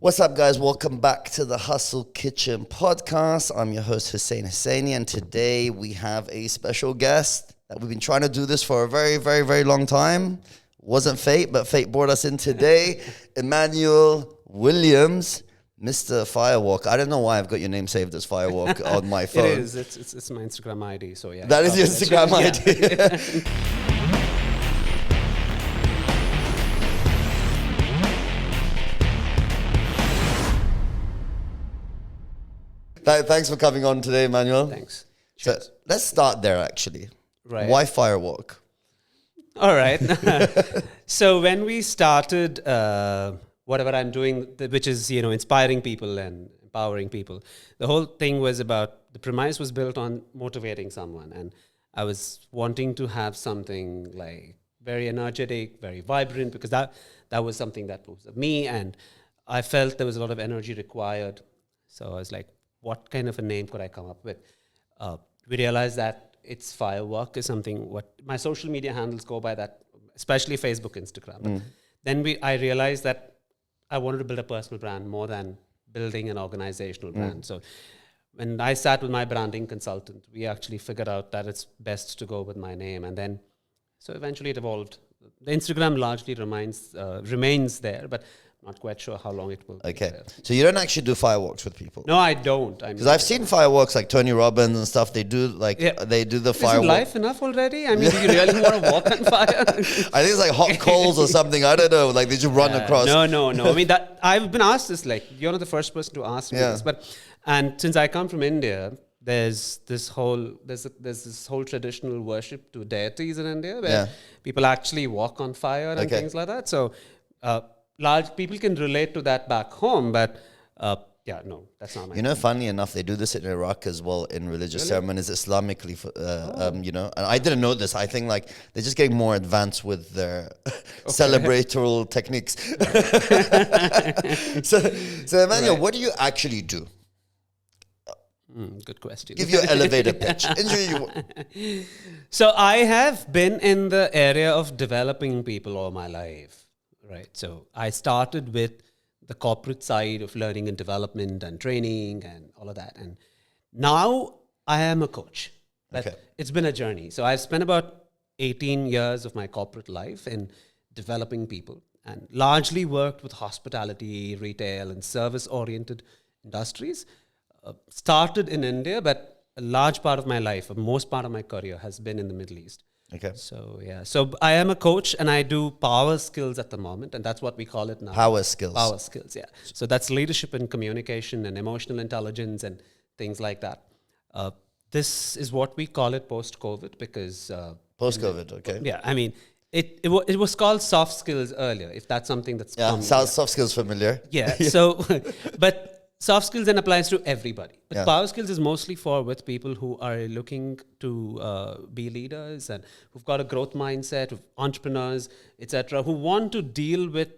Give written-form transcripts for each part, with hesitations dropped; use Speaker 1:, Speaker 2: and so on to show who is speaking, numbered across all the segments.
Speaker 1: What's up, guys? Welcome back to the Hustle Kitchen podcast. I'm your host, Hussein Husseini, and today we have a special guest that we've been trying to do this for a very, very, very long time. Wasn't fate, but fate brought us in today. Immanuel Williams, Mr. Firewalk. I don't know why I've got your name saved as Firewalk on my phone.
Speaker 2: It is. It's my Instagram ID. So yeah.
Speaker 1: That is your Instagram ID. Thanks for coming on today, Emmanuel.
Speaker 2: Thanks.
Speaker 1: So let's start there, actually.
Speaker 2: Right.
Speaker 1: Why Firewalk?
Speaker 2: All right. So when we started whatever I'm doing, which is, inspiring people and empowering people, the whole thing was about, the premise was built on motivating someone. And I was wanting to have something like very energetic, very vibrant, because that was something that was me. And I felt there was a lot of energy required. So I was like, what kind of a name could I come up with? We realized that it's Firework is something, what my social media handles go by that, especially Facebook, Instagram. Then I realized that I wanted to build a personal brand more than building an organizational brand. So when I sat with my branding consultant, we actually figured out that it's best to go with my name. And then, so eventually it evolved. The Instagram largely remains there, but not quite sure how long it will be there.
Speaker 1: So you don't actually do fireworks with people?
Speaker 2: No, I don't.
Speaker 1: Because I've seen fireworks like Tony Robbins and stuff. They do they do the fireworks.
Speaker 2: Isn't life enough already? I mean, do you really want to walk on fire?
Speaker 1: I think it's like hot coals or something. I don't know. Like they just run across.
Speaker 2: No. I mean, that I've been asked this. Like, you're not the first person to ask me this. And since I come from India, there's this whole traditional worship to deities in India where people actually walk on fire and things like that. So large people can relate to that back home, but no, that's not my
Speaker 1: funny enough, they do this in Iraq as well in religious ceremonies, Islamically, and I didn't know this. I think like they're just getting more advanced with their celebratory techniques. So Emmanuel, what do you actually do?
Speaker 2: Good question.
Speaker 1: Give you an elevator pitch.
Speaker 2: So I have been in the area of developing people all my life. Right. So I started with the corporate side of learning and development and training and all of that. And now I am a coach. But it's been a journey. So I've spent about 18 years of my corporate life in developing people and largely worked with hospitality, retail, and service-oriented industries. Started in India, but a large part of my life, most part of my career has been in the Middle East. So I am a coach and I do power skills at the moment, and that's what we call it now.
Speaker 1: Power skills,
Speaker 2: yeah. So that's leadership and communication and emotional intelligence and things like that. This is what we call it post-COVID because...
Speaker 1: post-COVID, okay.
Speaker 2: Yeah, I mean, it was called soft skills earlier, if that's something that's...
Speaker 1: soft skills familiar.
Speaker 2: Yeah, so, but... Soft skills then applies to everybody. But power skills is mostly with people who are looking to be leaders and who've got a growth mindset, entrepreneurs, etc., who want to deal with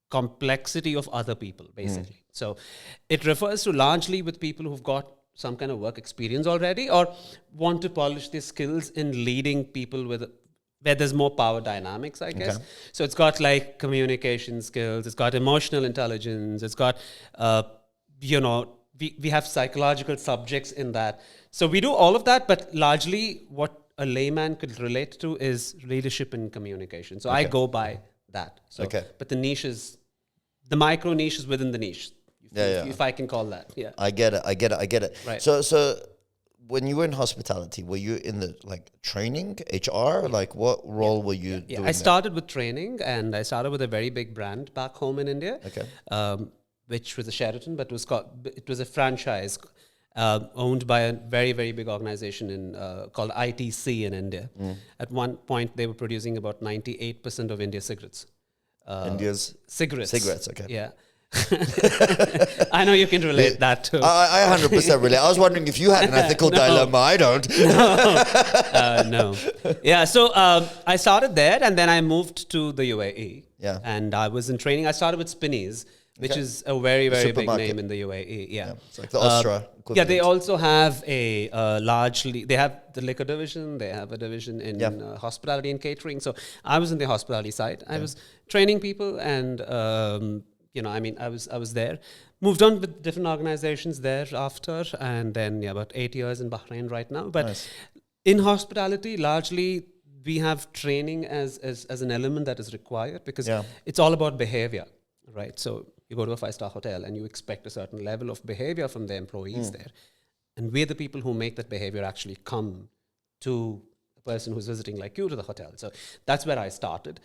Speaker 2: complexity of other people, basically. So it refers to largely with people who've got some kind of work experience already or want to polish their skills in leading people where there's more power dynamics, I guess. So it's got like communication skills, it's got emotional intelligence, it's got... we have psychological subjects in that. So we do all of that, but largely what a layman could relate to is leadership and communication. So I go by that. So, but the micro niche is within the niche, if I can call that. Yeah,
Speaker 1: I get it.
Speaker 2: Right.
Speaker 1: So when you were in hospitality, were you in the training, HR? Like what role were you doing?
Speaker 2: I started with training, and I started with a very big brand back home in India. Which was a Sheraton, but it was a franchise owned by a very, very big organization called ITC in India. At one point, they were producing about 98% of India's cigarettes.
Speaker 1: India's
Speaker 2: cigarettes.
Speaker 1: Cigarettes, okay.
Speaker 2: Yeah. I know you can relate that too.
Speaker 1: I 100% relate. I was wondering if you had an ethical dilemma. I don't.
Speaker 2: No. Yeah, so I started there, and then I moved to the UAE.
Speaker 1: Yeah.
Speaker 2: And I was in training. I started with Spinneys, which is a very, very big name in the UAE. Yeah.
Speaker 1: It's like the Ostra equivalent.
Speaker 2: Yeah, they also have they have the liquor division, they have a division in hospitality and catering. So I was in the hospitality side. I was training people and I mean, I was there, moved on with different organizations thereafter, and then about 8 years in Bahrain right now. But
Speaker 1: Nice.
Speaker 2: in hospitality, largely we have training as an element that is required because it's all about behavior, right? So you go to a 5-star hotel and you expect a certain level of behavior from the employees there, and we're the people who make that behavior actually come to the person who's visiting like you to the hotel. So that's where I started.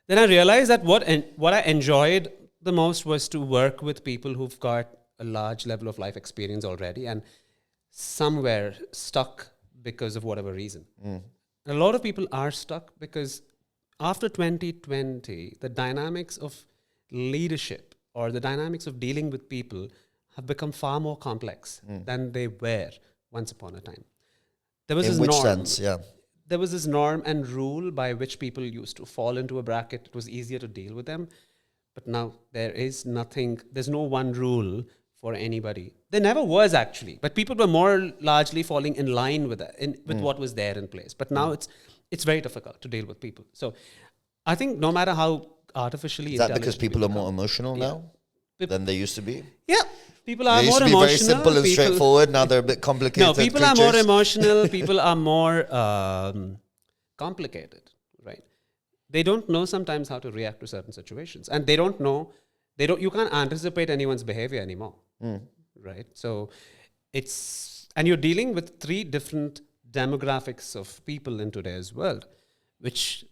Speaker 2: Then I realized that what I enjoyed the most was to work with people who've got a large level of life experience already and somewhere stuck because of whatever reason. A lot of people are stuck because after 2020, the dynamics of leadership or the dynamics of dealing with people have become far more complex than they were once upon a time. There was
Speaker 1: In
Speaker 2: this
Speaker 1: which
Speaker 2: norm.
Speaker 1: sense? Yeah.
Speaker 2: There was this norm and rule by which people used to fall into a bracket. It was easier to deal with them. But now there's no one rule for anybody. There never was actually, but people were more largely falling in line with with what was there in place. But now it's very difficult to deal with people. So I think no matter how artificially
Speaker 1: Is that because
Speaker 2: intelligent
Speaker 1: people are
Speaker 2: become,
Speaker 1: more emotional now than they used to be?
Speaker 2: Yeah, people are
Speaker 1: They used
Speaker 2: more
Speaker 1: to be
Speaker 2: emotional.
Speaker 1: very simple and straightforward. Now they're a bit complicated.
Speaker 2: No, people are more
Speaker 1: creatures.
Speaker 2: emotional. People are more complicated, right? They don't know sometimes how to react to certain situations, and you can't anticipate anyone's behavior anymore, right? So and you're dealing with 3 different demographics of people in today's world, which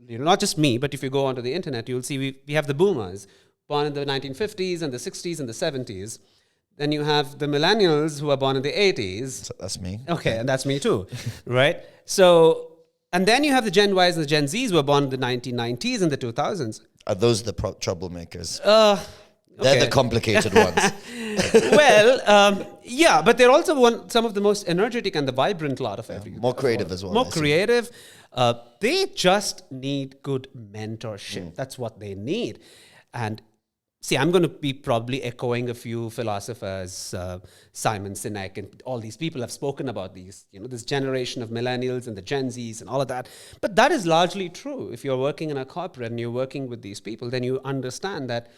Speaker 2: not just me, but if you go onto the internet, you'll see we have the boomers born in the 1950s and the 60s and the 70s. Then you have the millennials who are born in the 80s.
Speaker 1: So that's me.
Speaker 2: Okay, and that's me too, right? So, and then you have the Gen Ys and the Gen Zs who were born in the 1990s and the 2000s.
Speaker 1: Are those the troublemakers?
Speaker 2: Okay.
Speaker 1: They're the complicated ones.
Speaker 2: Yeah, but they're also some of the most energetic and the vibrant lot of everything.
Speaker 1: More creative as well.
Speaker 2: More
Speaker 1: I see.
Speaker 2: creative. They just need good mentorship. That's what they need. And see, I'm going to be probably echoing a few philosophers, Simon Sinek, and all these people have spoken about this generation of millennials and the Gen Zs and all of that. But that is largely true. If you're working in a corporate and you're working with these people, then you understand that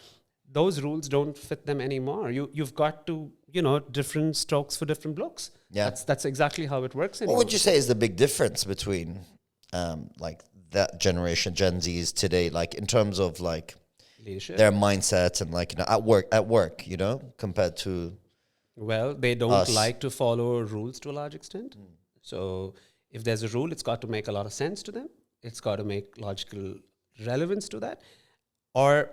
Speaker 2: those rules don't fit them anymore. You've got to, different strokes for different blokes.
Speaker 1: Yeah.
Speaker 2: That's exactly how it works.
Speaker 1: What would you say is the big difference between like that generation, Gen Zs today, like in terms of like
Speaker 2: leadership,
Speaker 1: their mindset and like at work, compared to
Speaker 2: they don't
Speaker 1: us.
Speaker 2: like to follow rules to a large extent. So if there's a rule, it's got to make a lot of sense to them. It's got to make logical relevance to that, or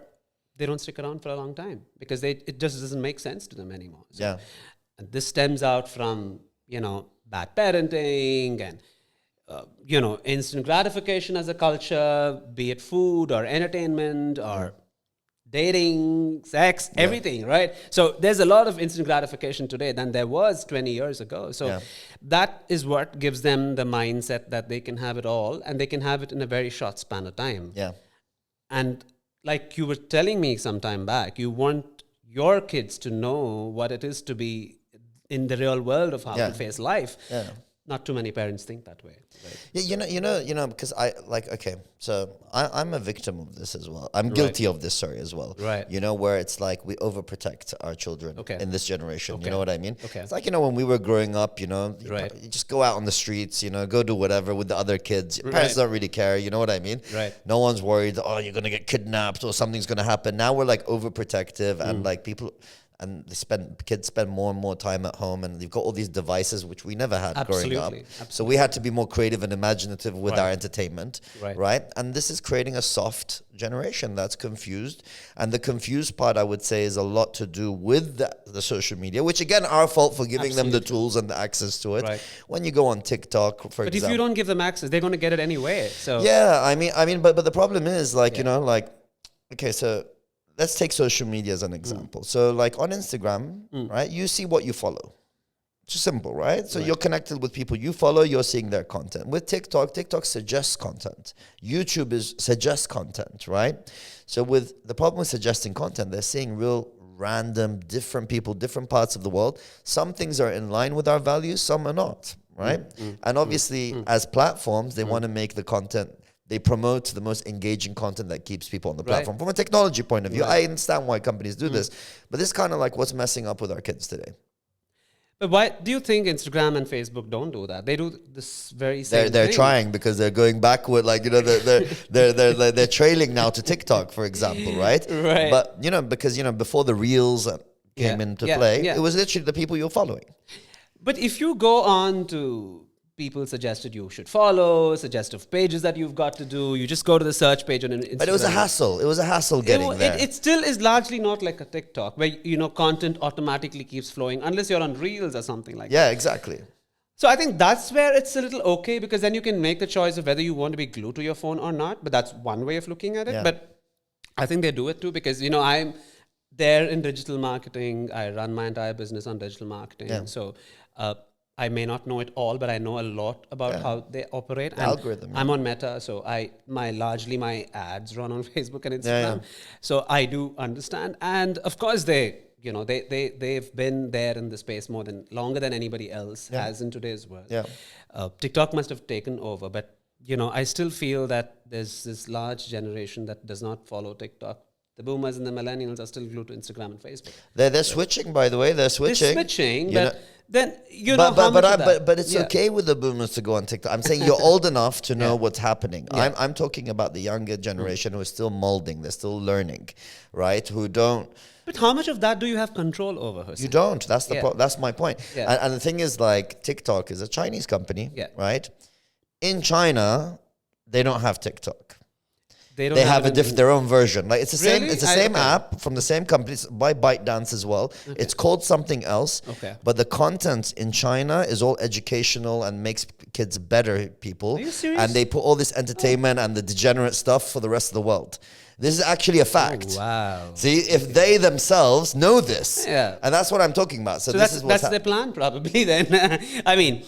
Speaker 2: they don't stick around for a long time because it just doesn't make sense to them anymore. So, and this stems out from bad parenting and instant gratification as a culture, be it food or entertainment or dating, sex, everything, right? So there's a lot of instant gratification today than there was 20 years ago. So that is what gives them the mindset that they can have it all and they can have it in a very short span of time.
Speaker 1: Yeah.
Speaker 2: And like you were telling me some time back, you want your kids to know what it is to be in the real world of how to face life. Yeah. Not too many parents think that way. Right?
Speaker 1: Yeah, because I'm a victim of this as well. I'm guilty of this, as well.
Speaker 2: Right.
Speaker 1: Where it's like we overprotect our children in this generation.
Speaker 2: Okay.
Speaker 1: You know what I mean?
Speaker 2: Okay.
Speaker 1: It's like, when we were growing up, you just go out on the streets, go do whatever with the other kids. Your parents don't really care, you know what I mean?
Speaker 2: Right.
Speaker 1: No one's worried, you're going to get kidnapped or something's going to happen. Now we're like overprotective and like people... And kids spend more and more time at home, and they've got all these devices which we never had growing up. Absolutely. So we had to be more creative and imaginative with our entertainment, right? And this is creating a soft generation that's confused. And the confused part, I would say, is a lot to do with the social media, which again, our fault for giving them the tools and the access to it. Right. When you go on TikTok, for example.
Speaker 2: But if you don't give them access, they're going to get it anyway. So
Speaker 1: yeah, I mean, but the problem is okay, so. Let's take social media as an example. So like on Instagram, right, you see what you follow. It's just simple, right? So you're connected with people you follow, you're seeing their content. With TikTok suggests content. YouTube suggests content, right? So with the problem with suggesting content, they're seeing real random, different people, different parts of the world. Some things are in line with our values, some are not, right? And obviously as platforms, they want to make the content they promote the most engaging content that keeps people on the platform.
Speaker 2: Right.
Speaker 1: From a technology point of view,
Speaker 2: Right.
Speaker 1: I understand why companies do this, but this is kind of like what's messing up with our kids today.
Speaker 2: But why do you think Instagram and Facebook don't do that? They do this very same
Speaker 1: They're
Speaker 2: thing.
Speaker 1: trying because they're going backward, like they're trailing now to TikTok, for example, right?
Speaker 2: Right.
Speaker 1: But because before the reels came into play, it was literally the people you're following.
Speaker 2: But if you go on to people suggested you should follow, suggestive pages that you've got to do, you just go to the search page on Instagram.
Speaker 1: But it was a hassle. It was a hassle getting there.
Speaker 2: It still is largely not like a TikTok where, content automatically keeps flowing unless you're on Reels or something like that.
Speaker 1: Yeah, exactly.
Speaker 2: So I think that's where it's a little okay because then you can make the choice of whether you want to be glued to your phone or not. But that's one way of looking at it.
Speaker 1: Yeah.
Speaker 2: But I think they do it too because, I'm there in digital marketing. I run my entire business on digital marketing.
Speaker 1: Yeah.
Speaker 2: So I may not know it all, but I know a lot about how they operate.
Speaker 1: The algorithm.
Speaker 2: I'm on Meta, so largely my ads run on Facebook and Instagram.
Speaker 1: Yeah.
Speaker 2: So I do understand. And of course they've been there in the space longer than anybody else has in today's world.
Speaker 1: Yeah.
Speaker 2: TikTok must have taken over, but I still feel that there's this large generation that does not follow TikTok. The boomers and the millennials are still glued to Instagram and Facebook.
Speaker 1: They're switching, by the way. They're switching.
Speaker 2: They're switching,
Speaker 1: You
Speaker 2: but
Speaker 1: know-
Speaker 2: then
Speaker 1: but it's okay with the boomers to go on TikTok. I'm saying you're old enough to know what's happening.
Speaker 2: Yeah.
Speaker 1: I'm talking about the younger generation who is still molding. They're still learning, right? Who don't.
Speaker 2: But how much of that do you have control over, Hussein?
Speaker 1: You don't. That's that's my point.
Speaker 2: Yeah.
Speaker 1: And the thing is, like, TikTok is a Chinese company,
Speaker 2: Yeah.
Speaker 1: right? In China, they don't have TikTok.
Speaker 2: They don't
Speaker 1: They have
Speaker 2: it in-
Speaker 1: their own version. Like it's the same.
Speaker 2: Really?
Speaker 1: It's the same
Speaker 2: Okay.
Speaker 1: app from the same company. It's by ByteDance as well. It's called something else.
Speaker 2: Okay.
Speaker 1: But the content in China is all educational and makes kids better people.
Speaker 2: Are you serious?
Speaker 1: And they put all this entertainment and the degenerate stuff for the rest of the world. This is actually a fact.
Speaker 2: Oh, wow.
Speaker 1: See, if they themselves know this,
Speaker 2: Yeah.
Speaker 1: and that's what I'm talking about. So,
Speaker 2: So
Speaker 1: this is what's
Speaker 2: that's their plan probably then. I mean,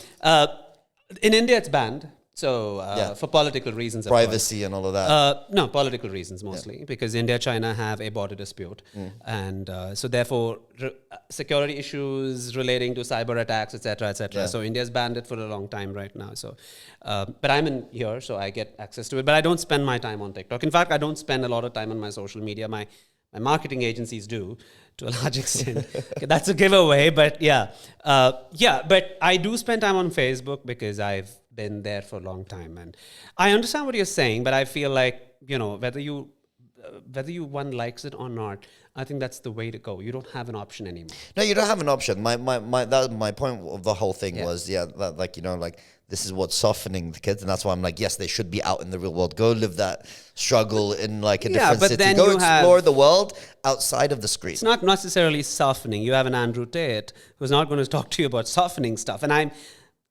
Speaker 2: in India it's banned. So for political reasons, of course.
Speaker 1: privacy and all of that.
Speaker 2: No, political reasons mostly, because India, China have a border dispute. And so therefore, security issues relating to cyber attacks, etc., etc.
Speaker 1: Yeah.
Speaker 2: So India's banned it for a long time right now. So, but I'm in here, so I get access to it. But I don't spend my time on TikTok. In fact, I don't spend a lot of time on my social media. My marketing agencies do, to a large extent. Okay, that's a giveaway, but but I do spend time on Facebook because I've been there for a long time, and I understand what you're saying, but I feel like whether you one likes it or not, I think that's the way to go. You don't have an option anymore.
Speaker 1: No, you don't have an option. My point of the whole thing was that, this is what's softening the kids, and that's why I'm like, yes, they should be out in the real world. Go live that struggle in like a different
Speaker 2: but
Speaker 1: city.
Speaker 2: then
Speaker 1: Go
Speaker 2: you
Speaker 1: explore the world outside of the screen.
Speaker 2: It's not necessarily softening. You have an Andrew Tate who's not going to talk to you about softening stuff, and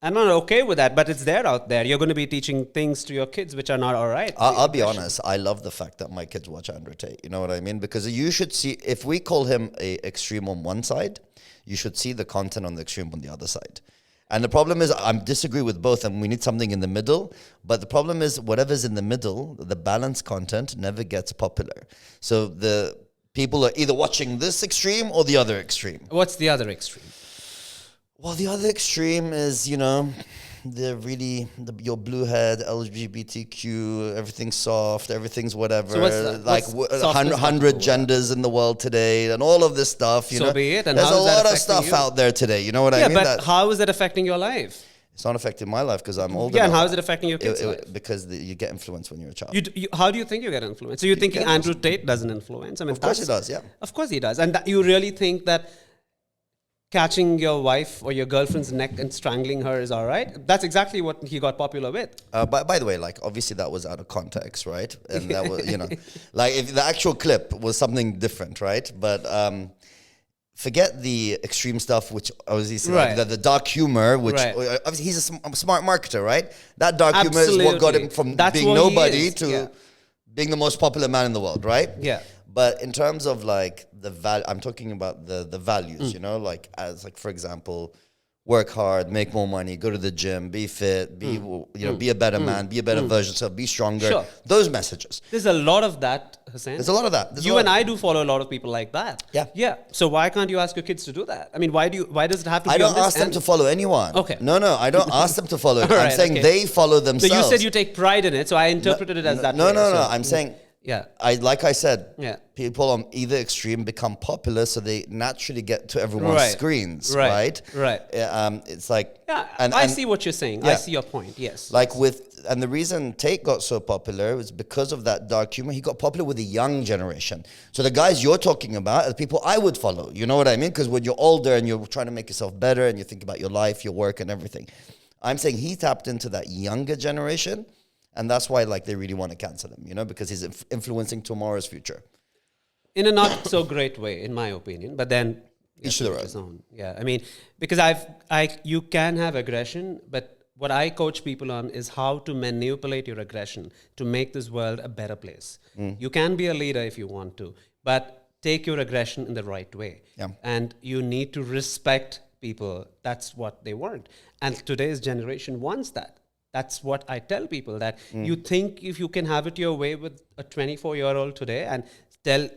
Speaker 2: I'm not okay with that, but it's there out there. You're going to be teaching things to your kids which are not all right.
Speaker 1: I'll be honest. I love the fact that my kids watch Andrew Tate. You know what I mean? Because you should see, if we call him a extreme on one side, you should see the content on the extreme on the other side. And the problem is, I disagree with both, and we need something in the middle. But the problem is, whatever's in the middle, the balanced content never gets popular. So the people are either watching this extreme or the other extreme.
Speaker 2: What's the other extreme?
Speaker 1: Well, the other extreme is, your blue head, LGBTQ, everything's soft, everything's whatever.
Speaker 2: So what's
Speaker 1: 100 genders in the world today, and all of this stuff.
Speaker 2: So be it. And
Speaker 1: there's
Speaker 2: how
Speaker 1: a
Speaker 2: is that
Speaker 1: lot of
Speaker 2: affecting
Speaker 1: stuff
Speaker 2: you?
Speaker 1: out there today. You know what I mean?
Speaker 2: But how is that affecting your life?
Speaker 1: It's not affecting my life because I'm older.
Speaker 2: Yeah, and
Speaker 1: now.
Speaker 2: how is it affecting your kids' life?
Speaker 1: Because you get influenced when you're a child.
Speaker 2: How do you think you get influenced? So you're thinking
Speaker 1: get
Speaker 2: Andrew Tate doesn't influence? I mean,
Speaker 1: Of course he does, yeah.
Speaker 2: Of course he does. And you really think that catching your wife or your girlfriend's neck and strangling her is all right? That's exactly what he got popular with.
Speaker 1: By the way, obviously that was out of context, right? And that was, if the actual clip was something different, right? But forget the extreme stuff, which obviously
Speaker 2: Right.
Speaker 1: the dark humor, which
Speaker 2: Right.
Speaker 1: obviously he's a smart marketer, right? That dark humor is what got him from
Speaker 2: That's
Speaker 1: being
Speaker 2: what he
Speaker 1: nobody
Speaker 2: is,
Speaker 1: to
Speaker 2: yeah.
Speaker 1: being the most popular man in the world, right?
Speaker 2: Yeah.
Speaker 1: But in terms of the value, I'm talking about the values, as for example, work hard, make more money, go to the gym, be fit, be a better man, be a better version of yourself, be stronger.
Speaker 2: Sure.
Speaker 1: Those messages.
Speaker 2: There's a lot of that, Hussein.
Speaker 1: There's a lot of that.
Speaker 2: You and I do follow a lot of people like that.
Speaker 1: Yeah.
Speaker 2: Yeah. So why can't you ask your kids to do that? I mean, why does it have to be
Speaker 1: I don't
Speaker 2: on this
Speaker 1: ask them
Speaker 2: end?
Speaker 1: to follow anyone.
Speaker 2: Okay.
Speaker 1: No, I don't ask them to follow it.
Speaker 2: All
Speaker 1: I'm
Speaker 2: right,
Speaker 1: saying
Speaker 2: okay.
Speaker 1: they follow themselves.
Speaker 2: So you said you take pride in it, so I interpreted it as that
Speaker 1: No,
Speaker 2: way.
Speaker 1: no.
Speaker 2: So,
Speaker 1: I'm saying,
Speaker 2: yeah.
Speaker 1: like I said,
Speaker 2: Yeah.
Speaker 1: people on either extreme become popular, so they naturally get to everyone's
Speaker 2: Right.
Speaker 1: screens,
Speaker 2: Right.
Speaker 1: right? It's like,
Speaker 2: Yeah,
Speaker 1: and
Speaker 2: I see what you're saying.
Speaker 1: Yeah.
Speaker 2: I see your point. Yes.
Speaker 1: like and the reason Tate got so popular was because of that dark humor. He got popular with the young generation. So the guys you're talking about are the people I would follow. You know what I mean? Because when you're older and you're trying to make yourself better and you think about your life, your work, and everything, I'm saying he tapped into that younger generation. And that's why, like, they really want to cancel him, because he's influencing tomorrow's future.
Speaker 2: In a not so great way, in my opinion. But then
Speaker 1: Each to their
Speaker 2: his
Speaker 1: own.
Speaker 2: own. Yeah. I mean, because you can have aggression, but what I coach people on is how to manipulate your aggression to make this world a better place. You can be a leader if you want to, but take your aggression in the right way.
Speaker 1: Yeah.
Speaker 2: And you need to respect people. That's what they want. And today's generation wants that. That's what I tell people, that you think if you can have it your way with a 24-year-old today and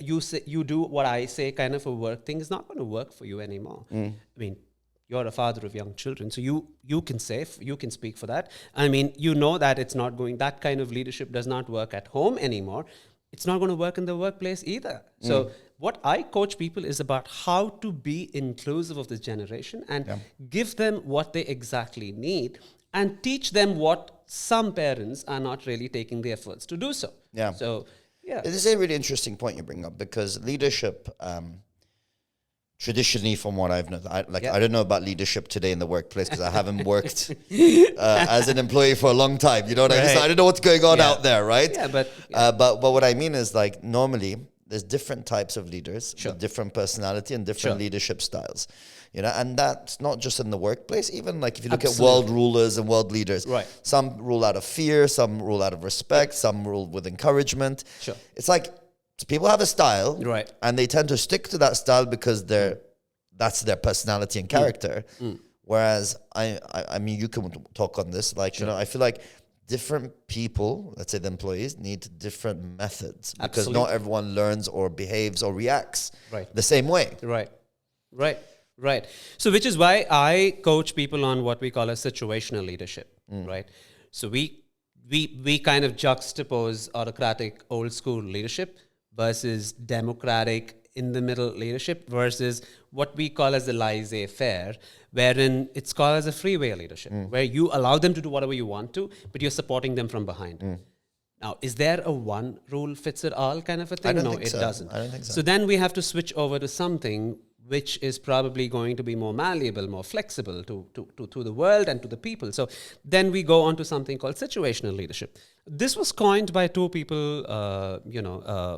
Speaker 2: you do what I say kind of a work thing, is not going to work for you anymore. I mean, you're a father of young children, so you can speak for that. I mean, that it's not going, that kind of leadership does not work at home anymore. It's not going to work in the workplace either. So what I coach people is about how to be inclusive of this generation and give them what they exactly need and teach them what some parents are not really taking the efforts to do so.
Speaker 1: Yeah.
Speaker 2: So, yeah.
Speaker 1: This is a really interesting point you bring up, because leadership, traditionally, from what I've known, I don't know about leadership today in the workplace because I haven't worked as an employee for a long time. You know what I mean? So I don't know what's going on out there, right?
Speaker 2: Yeah, but
Speaker 1: but what I mean is, like, normally there's different types of leaders with different personality and different leadership styles. And that's not just in the workplace. Even like if you look at world rulers and world leaders,
Speaker 2: Right.
Speaker 1: Some rule out of fear, some rule out of respect, some rule with encouragement.
Speaker 2: Sure.
Speaker 1: It's like people have a style,
Speaker 2: Right.
Speaker 1: and they tend to stick to that style because that's their personality and character. Whereas I mean, you can talk on this. Like, I feel like different people, let's say the employees, need different methods because not everyone learns or behaves or reacts the same way.
Speaker 2: Right. So which is why I coach people on what we call a situational leadership, right? So we kind of juxtapose autocratic old school leadership versus democratic in the middle leadership versus what we call as the laissez-faire, wherein it's called as a freeway leadership, where you allow them to do whatever you want to, but you're supporting them from behind. Now, is there a one rule fits it all kind of a thing? No, it doesn't.
Speaker 1: I don't think so.
Speaker 2: So then we have to switch over to something which is probably going to be more malleable, more flexible to the world and to the people. So then we go on to something called situational leadership. This was coined by two people,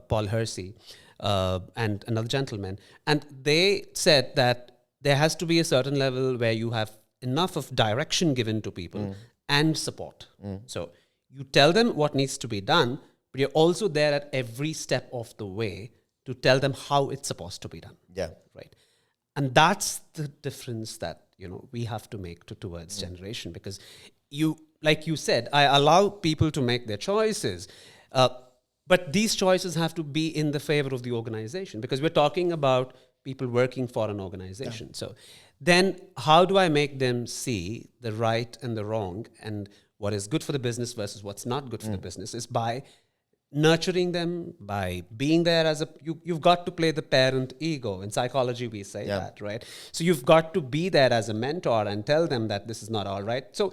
Speaker 2: Paul Hersey and another gentleman. And they said that there has to be a certain level where you have enough of direction given to people and support. So you tell them what needs to be done, but you're also there at every step of the way to tell them how it's supposed to be done.
Speaker 1: Yeah.
Speaker 2: Right. And that's the difference that, we have to make towards generation, because like you said, I allow people to make their choices. But these choices have to be in the favor of the organization, because we're talking about people working for an organization. So then how do I make them see the right and the wrong and what is good for the business versus what's not good for the business is by nurturing them, by being there as you've got to play the parent ego. In psychology, we say that, right? So you've got to be there as a mentor and tell them that this is not all right. So,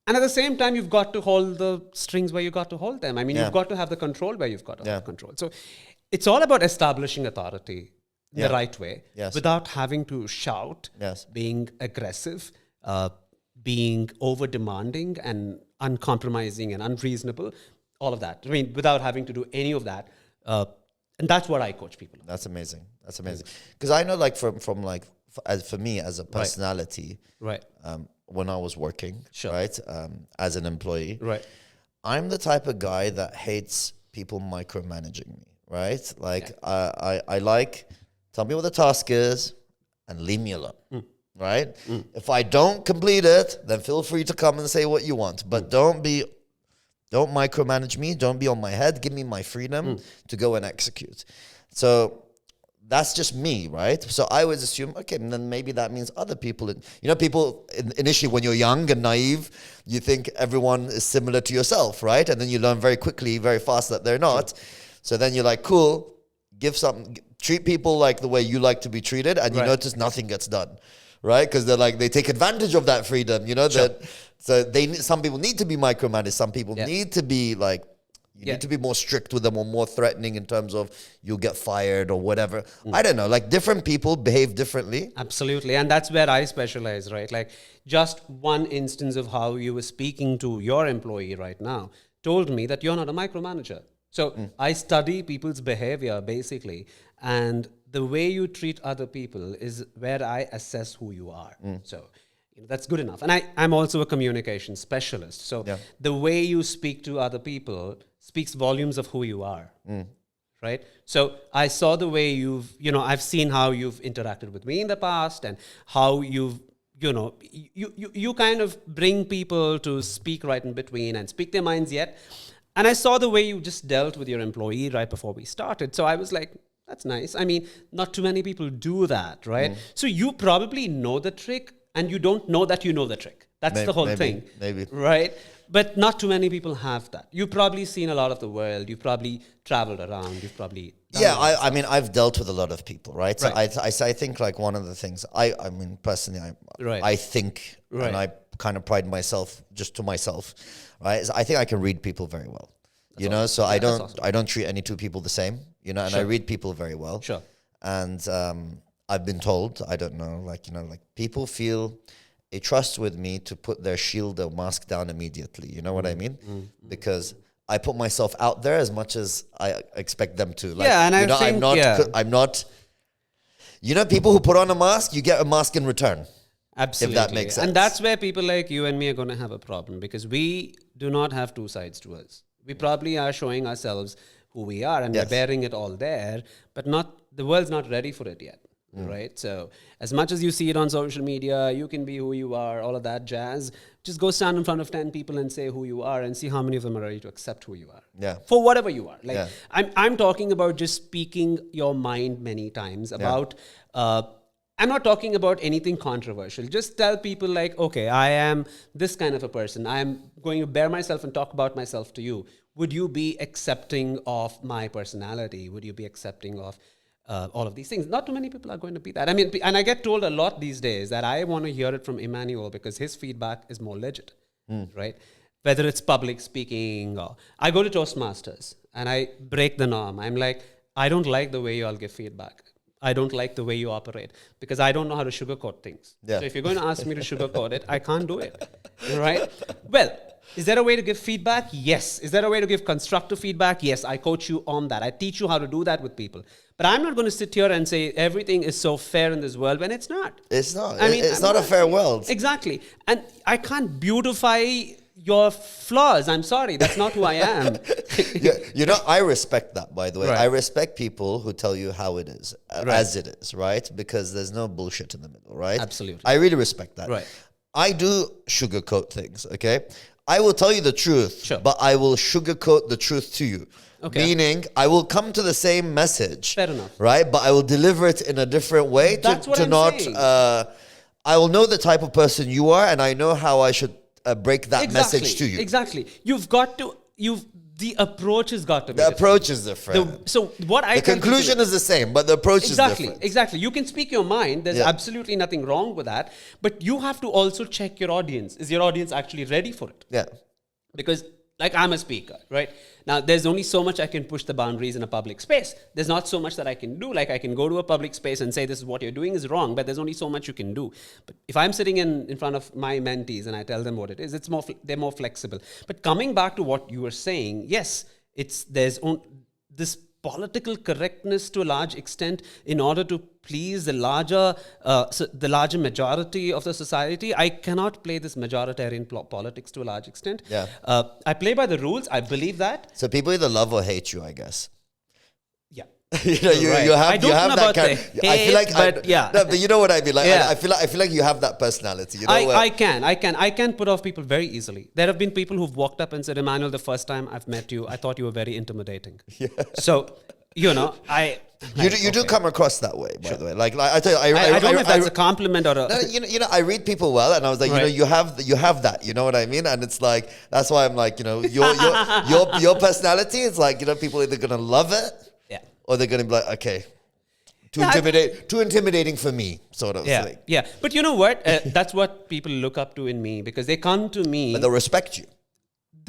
Speaker 2: and at the same time, you've got to hold the strings where you got to hold them. I mean, you've got to have the control where you've got to have control. So it's all about establishing authority in the right way without having to shout, being aggressive, being over-demanding and uncompromising and unreasonable. All of that. I mean, without having to do any of that. And that's what I coach people on.
Speaker 1: That's amazing. That's amazing. Because I know, like, for me as a personality,
Speaker 2: right.
Speaker 1: When I was working, right, as an employee,
Speaker 2: right,
Speaker 1: I'm the type of guy that hates people micromanaging me, right? Like, I like, tell me what the task is and leave me alone. right? If I don't complete it, then feel free to come and say what you want. But don't micromanage me. Don't be on my head. Give me my freedom to go and execute. So that's just me, right? So I would assume, okay, and then maybe that means other people. People initially when you're young and naive, you think everyone is similar to yourself, right? And then you learn very quickly, very fast that they're not. So then you're like, cool, treat people like the way you like to be treated, and you notice nothing gets done, right? Because they take advantage of that freedom, some people need to be micromanaged. Some people need to be need to be more strict with them or more threatening in terms of you'll get fired or whatever. I don't know. Different people behave differently.
Speaker 2: Absolutely. And that's where I specialize, right? Just one instance of how you were speaking to your employee right now told me that you're not a micromanager. So I study people's behavior basically. And the way you treat other people is where I assess who you are. So that's good enough. And I'm also a communication specialist. So the way you speak to other people speaks volumes of who you are, right? So I saw the way I've seen how you've interacted with me in the past and how you kind of bring people to speak right in between and speak their minds yet. And I saw the way you just dealt with your employee right before we started. So I was like, that's nice. I mean, not too many people do that, right? So you probably know the trick and you don't know that you know the trick. That's the whole thing. Maybe. Right? But not too many people have that. You've probably seen a lot of the world. You've probably traveled around. You've probably...
Speaker 1: I mean, I've dealt with a lot of people, right? So I think one of the things, I mean, personally, I think, and I kind of pride myself just to myself, right? Is I think I can read people very well. So I don't treat any two people the same, and I read people very well.
Speaker 2: Sure.
Speaker 1: And I've been told, I don't know, people feel a trust with me to put their shield or mask down immediately. You know what I mean? Because I put myself out there as much as I expect them to.
Speaker 2: And I think,
Speaker 1: I'm not, people who put on a mask, you get a mask in return.
Speaker 2: Absolutely.
Speaker 1: If that makes sense.
Speaker 2: And that's where people like you and me are going to have a problem because we do not have two sides to us. We probably are showing ourselves who we are and we're bearing it all there, but the world's not ready for it yet. Right? So as much as you see it on social media, you can be who you are, all of that jazz. Just go stand in front of 10 people and say who you are and see how many of them are ready to accept who you are.
Speaker 1: Yeah.
Speaker 2: For whatever you are. I'm talking about just speaking your mind many times about, I'm not talking about anything controversial. Just tell people okay, I am this kind of a person. I'm going to bear myself and talk about myself to you. Would you be accepting of my personality? Would you be accepting of all of these things? Not too many people are going to be that. I mean, and I get told a lot these days that I want to hear it from Immanuel because his feedback is more legit, right? Whether it's public speaking or... I go to Toastmasters and I break the norm. I'm like, I don't like the way you all give feedback. I don't like the way you operate because I don't know how to sugarcoat things.
Speaker 1: Yeah.
Speaker 2: So if you're going to ask me to sugarcoat it, I can't do it, right? Well, is there a way to give feedback? Yes. Is there a way to give constructive feedback? Yes. I coach you on that. I teach you how to do that with people. But I'm not going to sit here and say everything is so fair in this world when it's not.
Speaker 1: It's not. I mean, it's not a fair world.
Speaker 2: Exactly. And I can't beautify your flaws. I'm sorry. That's not who I am.
Speaker 1: I respect that, by the way.
Speaker 2: Right.
Speaker 1: I respect people who tell you how it is, as it is, right? Because there's no bullshit in the middle, right?
Speaker 2: Absolutely.
Speaker 1: I really respect that.
Speaker 2: Right.
Speaker 1: I do sugarcoat things, okay? I will tell you the truth,
Speaker 2: Sure.
Speaker 1: but I will sugarcoat the truth to you.
Speaker 2: Okay.
Speaker 1: Meaning, I will come to the same message.
Speaker 2: Fair enough.
Speaker 1: Right? But I will deliver it in a different way.
Speaker 2: That's what I'm saying.
Speaker 1: I will know the type of person you are, and I know how I should break that message to you.
Speaker 2: Exactly. The approach has got to be
Speaker 1: The approach is different.
Speaker 2: The
Speaker 1: conclusion is the same, but the approach is different.
Speaker 2: Exactly. You can speak your mind. There's absolutely nothing wrong with that. But you have to also check your audience. Is your audience actually ready for it?
Speaker 1: Yeah.
Speaker 2: Because I'm a speaker, right? Now, there's only so much I can push the boundaries in a public space. There's not so much that I can do. I can go to a public space and say, this is what you're doing is wrong, but there's only so much you can do. But if I'm sitting in front of my mentees and I tell them what it is, they're more flexible. But coming back to what you were saying, yes, there's this political correctness to a large extent in order to please the larger majority of the society. I cannot play this majoritarian politics to a large extent.
Speaker 1: Yeah.
Speaker 2: I play by the rules. I believe that.
Speaker 1: So people either love or hate you, I guess.
Speaker 2: Yeah.
Speaker 1: You know, you
Speaker 2: I
Speaker 1: have
Speaker 2: don't
Speaker 1: you have
Speaker 2: know
Speaker 1: that
Speaker 2: about the
Speaker 1: character. I feel like
Speaker 2: but yeah.
Speaker 1: no, but you know what I mean. Like
Speaker 2: Yeah.
Speaker 1: I feel like you have that personality. You know,
Speaker 2: I can put off people very easily. There have been people who've walked up and said, Emmanuel, the first time I've met you, I thought you were very intimidating. Yeah. So, you know,
Speaker 1: you do come across that way, by the way. Like I tell you,
Speaker 2: I don't know if that's a compliment or a...
Speaker 1: No, you know, I read people well, and I was like,
Speaker 2: Right.
Speaker 1: you have that. You know what I mean? And it's like that's why I'm like, your personality is like, people are either gonna love it,
Speaker 2: Yeah.
Speaker 1: or they're gonna be like, okay, too intimidating for me, sort of thing.
Speaker 2: Yeah. But you know what? That's what people look up to in me, because they come to me.
Speaker 1: But they'll respect you.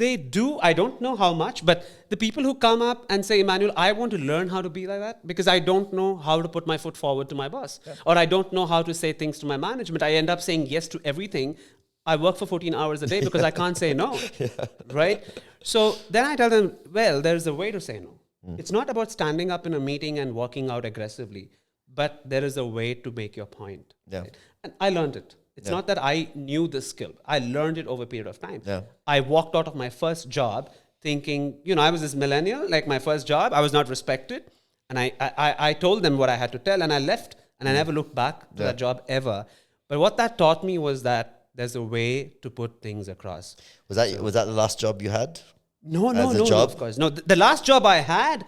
Speaker 2: They do. I don't know how much, but the people who come up and say, Emmanuel, I want to learn how to be like that because I don't know how to put my foot forward to my boss, or I don't know how to say things to my management. I end up saying yes to everything. I work for 14 hours a day because I can't say no, right? So then I tell them, well, there's a way to say no. It's not about standing up in a meeting and walking out aggressively, but there is a way to make your point.
Speaker 1: Yeah.
Speaker 2: Right? And I learned it. It's not that I knew the skill. I learned it over a period of time.
Speaker 1: Yeah.
Speaker 2: I walked out of my first job thinking, I was this millennial, like my first job, I was not respected. And I told them what I had to tell, and I left, and I never looked back to that job ever. But what that taught me was that there's a way to put things across.
Speaker 1: Was that the last job you had?
Speaker 2: No,
Speaker 1: job?
Speaker 2: of course. No, the last job I had,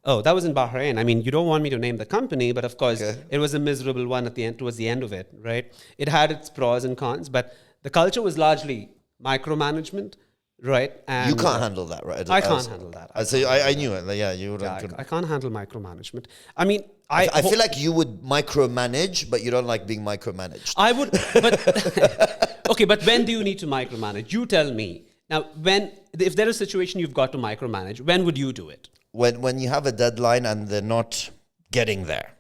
Speaker 2: that was in Bahrain. I mean, you don't want me to name the company, but of course, it was a miserable one towards the end of it, right? It had its pros and cons, but the culture was largely micromanagement, right? And
Speaker 1: you can't handle that, right?
Speaker 2: I can't handle that.
Speaker 1: I knew it. Like, yeah, you would.
Speaker 2: Yeah, I can't handle micromanagement. I mean,
Speaker 1: I feel like you would micromanage, but you don't like being micromanaged.
Speaker 2: I would, but okay. But when do you need to micromanage? You tell me. Now, if there is a situation you've got to micromanage, when would you do it?
Speaker 1: When you have a deadline and they're not getting there.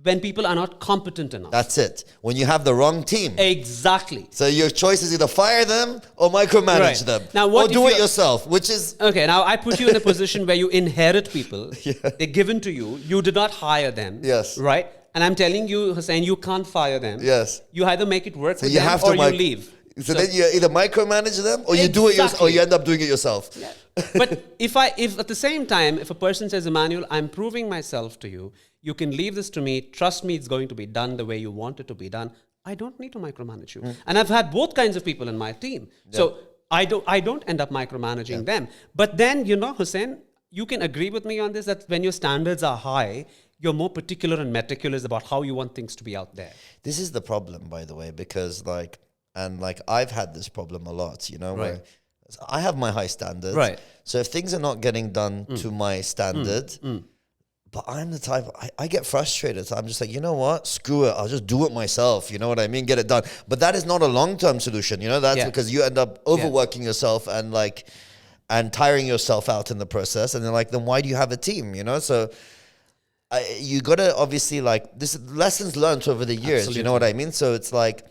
Speaker 2: When people are not competent enough.
Speaker 1: That's it. When you have the wrong team.
Speaker 2: Exactly.
Speaker 1: So your choice is either fire them or micromanage them.
Speaker 2: Now,
Speaker 1: or do it yourself, which is...
Speaker 2: Okay, now I put you in a position where you inherit people. They're given to you. You did not hire them.
Speaker 1: Yes.
Speaker 2: Right? And I'm telling you, Hussein, you can't fire them.
Speaker 1: Yes.
Speaker 2: You either make it work with
Speaker 1: you
Speaker 2: them
Speaker 1: have
Speaker 2: or
Speaker 1: to
Speaker 2: you leave.
Speaker 1: So then you either micromanage them or you do it yourself, or you end up doing it yourself.
Speaker 2: Yeah. But if at the same time, if a person says, Emmanuel, I'm proving myself to you, you can leave this to me, trust me, it's going to be done the way you want it to be done, I don't need to micromanage you. And I've had both kinds of people in my team. So I don't end up micromanaging them. But then, Hussein, you can agree with me on this, that when your standards are high, you're more particular and meticulous about how you want things to be out there.
Speaker 1: This is the problem, by the way, because I've had this problem a lot, where I have my high standards.
Speaker 2: Right.
Speaker 1: So if things are not getting done to my standard, but I'm the type, I get frustrated. So I'm just like, you know what? Screw it. I'll just do it myself. You know what I mean? Get it done. But that is not a long-term solution. That's because you end up overworking yourself and tiring yourself out in the process. And then why do you have a team? So you got to obviously this lessons learned over the years. Absolutely. You know what I mean? So it's like,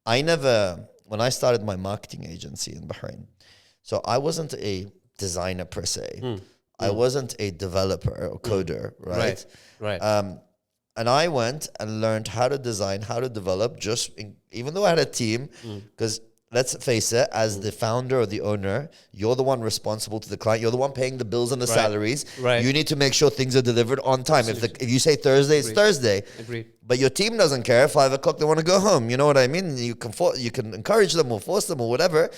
Speaker 1: when I started my marketing agency in Bahrain, so I wasn't a designer per se. I wasn't a developer or coder, right?
Speaker 2: Right.
Speaker 1: And I went and learned how to design, how to develop, even though I had a team, because let's face it, as the founder or the owner, you're the one responsible to the client. You're the one paying the bills and the salaries.
Speaker 2: Right.
Speaker 1: You need to make sure things are delivered on time. If you say Thursday, it's Thursday.
Speaker 2: Agreed.
Speaker 1: But your team doesn't care. 5 o'clock, they want to go home. You know what I mean? You can encourage them or force them or whatever.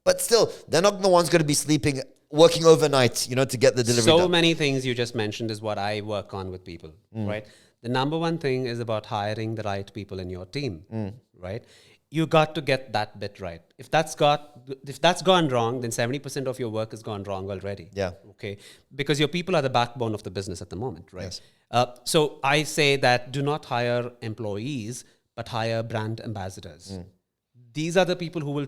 Speaker 1: But still, they're not the ones going to be sleeping, working overnight, to get the delivery done.
Speaker 2: So many things you just mentioned is what I work on with people, right? The number one thing is about hiring the right people in your team, right? You got to get that bit right. If that's gone wrong, then 70% of your work has gone wrong already.
Speaker 1: Yeah.
Speaker 2: Okay. Because your people are the backbone of the business at the moment, right? Yes. So I say that do not hire employees, but hire brand ambassadors. These are the people who will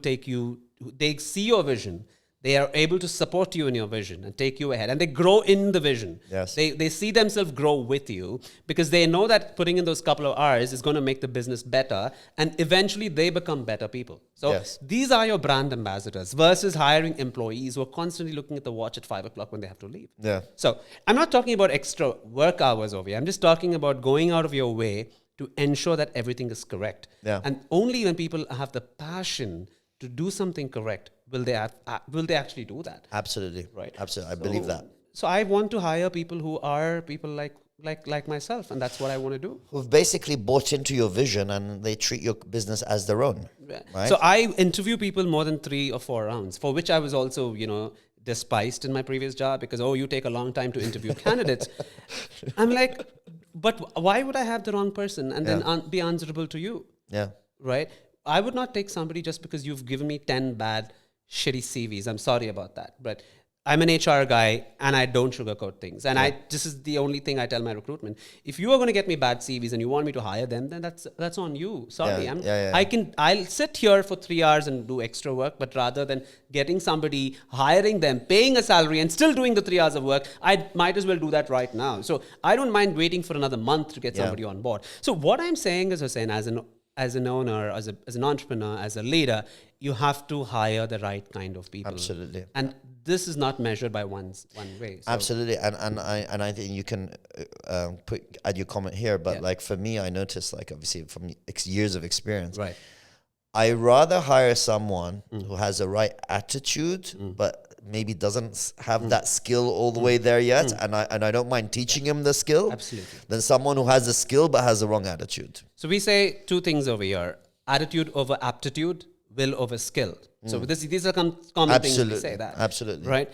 Speaker 2: they see your vision. They are able to support you in your vision and take you ahead. And they grow in the vision.
Speaker 1: Yes.
Speaker 2: They see themselves grow with you because they know that putting in those couple of hours is going to make the business better. And eventually they become better people. So these are your brand ambassadors versus hiring employees who are constantly looking at the watch at 5 o'clock when they have to leave.
Speaker 1: Yeah.
Speaker 2: So I'm not talking about extra work hours over here. I'm just talking about going out of your way to ensure that everything is correct.
Speaker 1: Yeah.
Speaker 2: And only when people have the passion to do something correct will they actually do that.
Speaker 1: Absolutely.
Speaker 2: Right.
Speaker 1: Absolutely. I believe that.
Speaker 2: So I want to hire people who are people like like myself, and that's what I want to do.
Speaker 1: Who've basically bought into your vision and they treat your business as their own. Right?
Speaker 2: So I interview people more than 3 or 4 rounds, for which I was also, despised in my previous job because, you take a long time to interview candidates. I'm like, but why would I have the wrong person and then be answerable to you?
Speaker 1: Yeah.
Speaker 2: Right? I would not take somebody just because you've given me 10 bad, shitty CVs. I'm sorry about that. But I'm an HR guy and I don't sugarcoat things. And this is the only thing I tell my recruitment. If you are going to get me bad CVs and you want me to hire them, then that's on you. Sorry. I'll sit here for 3 hours and do extra work, but rather than getting somebody, hiring them, paying a salary and still doing the 3 hours of work, I might as well do that right now. So I don't mind waiting for another month to get somebody on board. So what I'm saying is, Hussain, as an owner, as an entrepreneur, as a leader, you have to hire the right kind of people.
Speaker 1: Absolutely.
Speaker 2: And this is not measured by one way. So.
Speaker 1: Absolutely. And I think you can add your comment here, but like for me, I noticed, like obviously from years of experience,
Speaker 2: right.
Speaker 1: I rather hire someone who has the right attitude, but maybe doesn't have that skill all the way there yet, and I don't mind teaching him the skill.
Speaker 2: Absolutely.
Speaker 1: Than someone who has the skill but has the wrong attitude.
Speaker 2: So we say 2 things over here: attitude over aptitude, will over skill. So these are common things we say that.
Speaker 1: Absolutely.
Speaker 2: Right?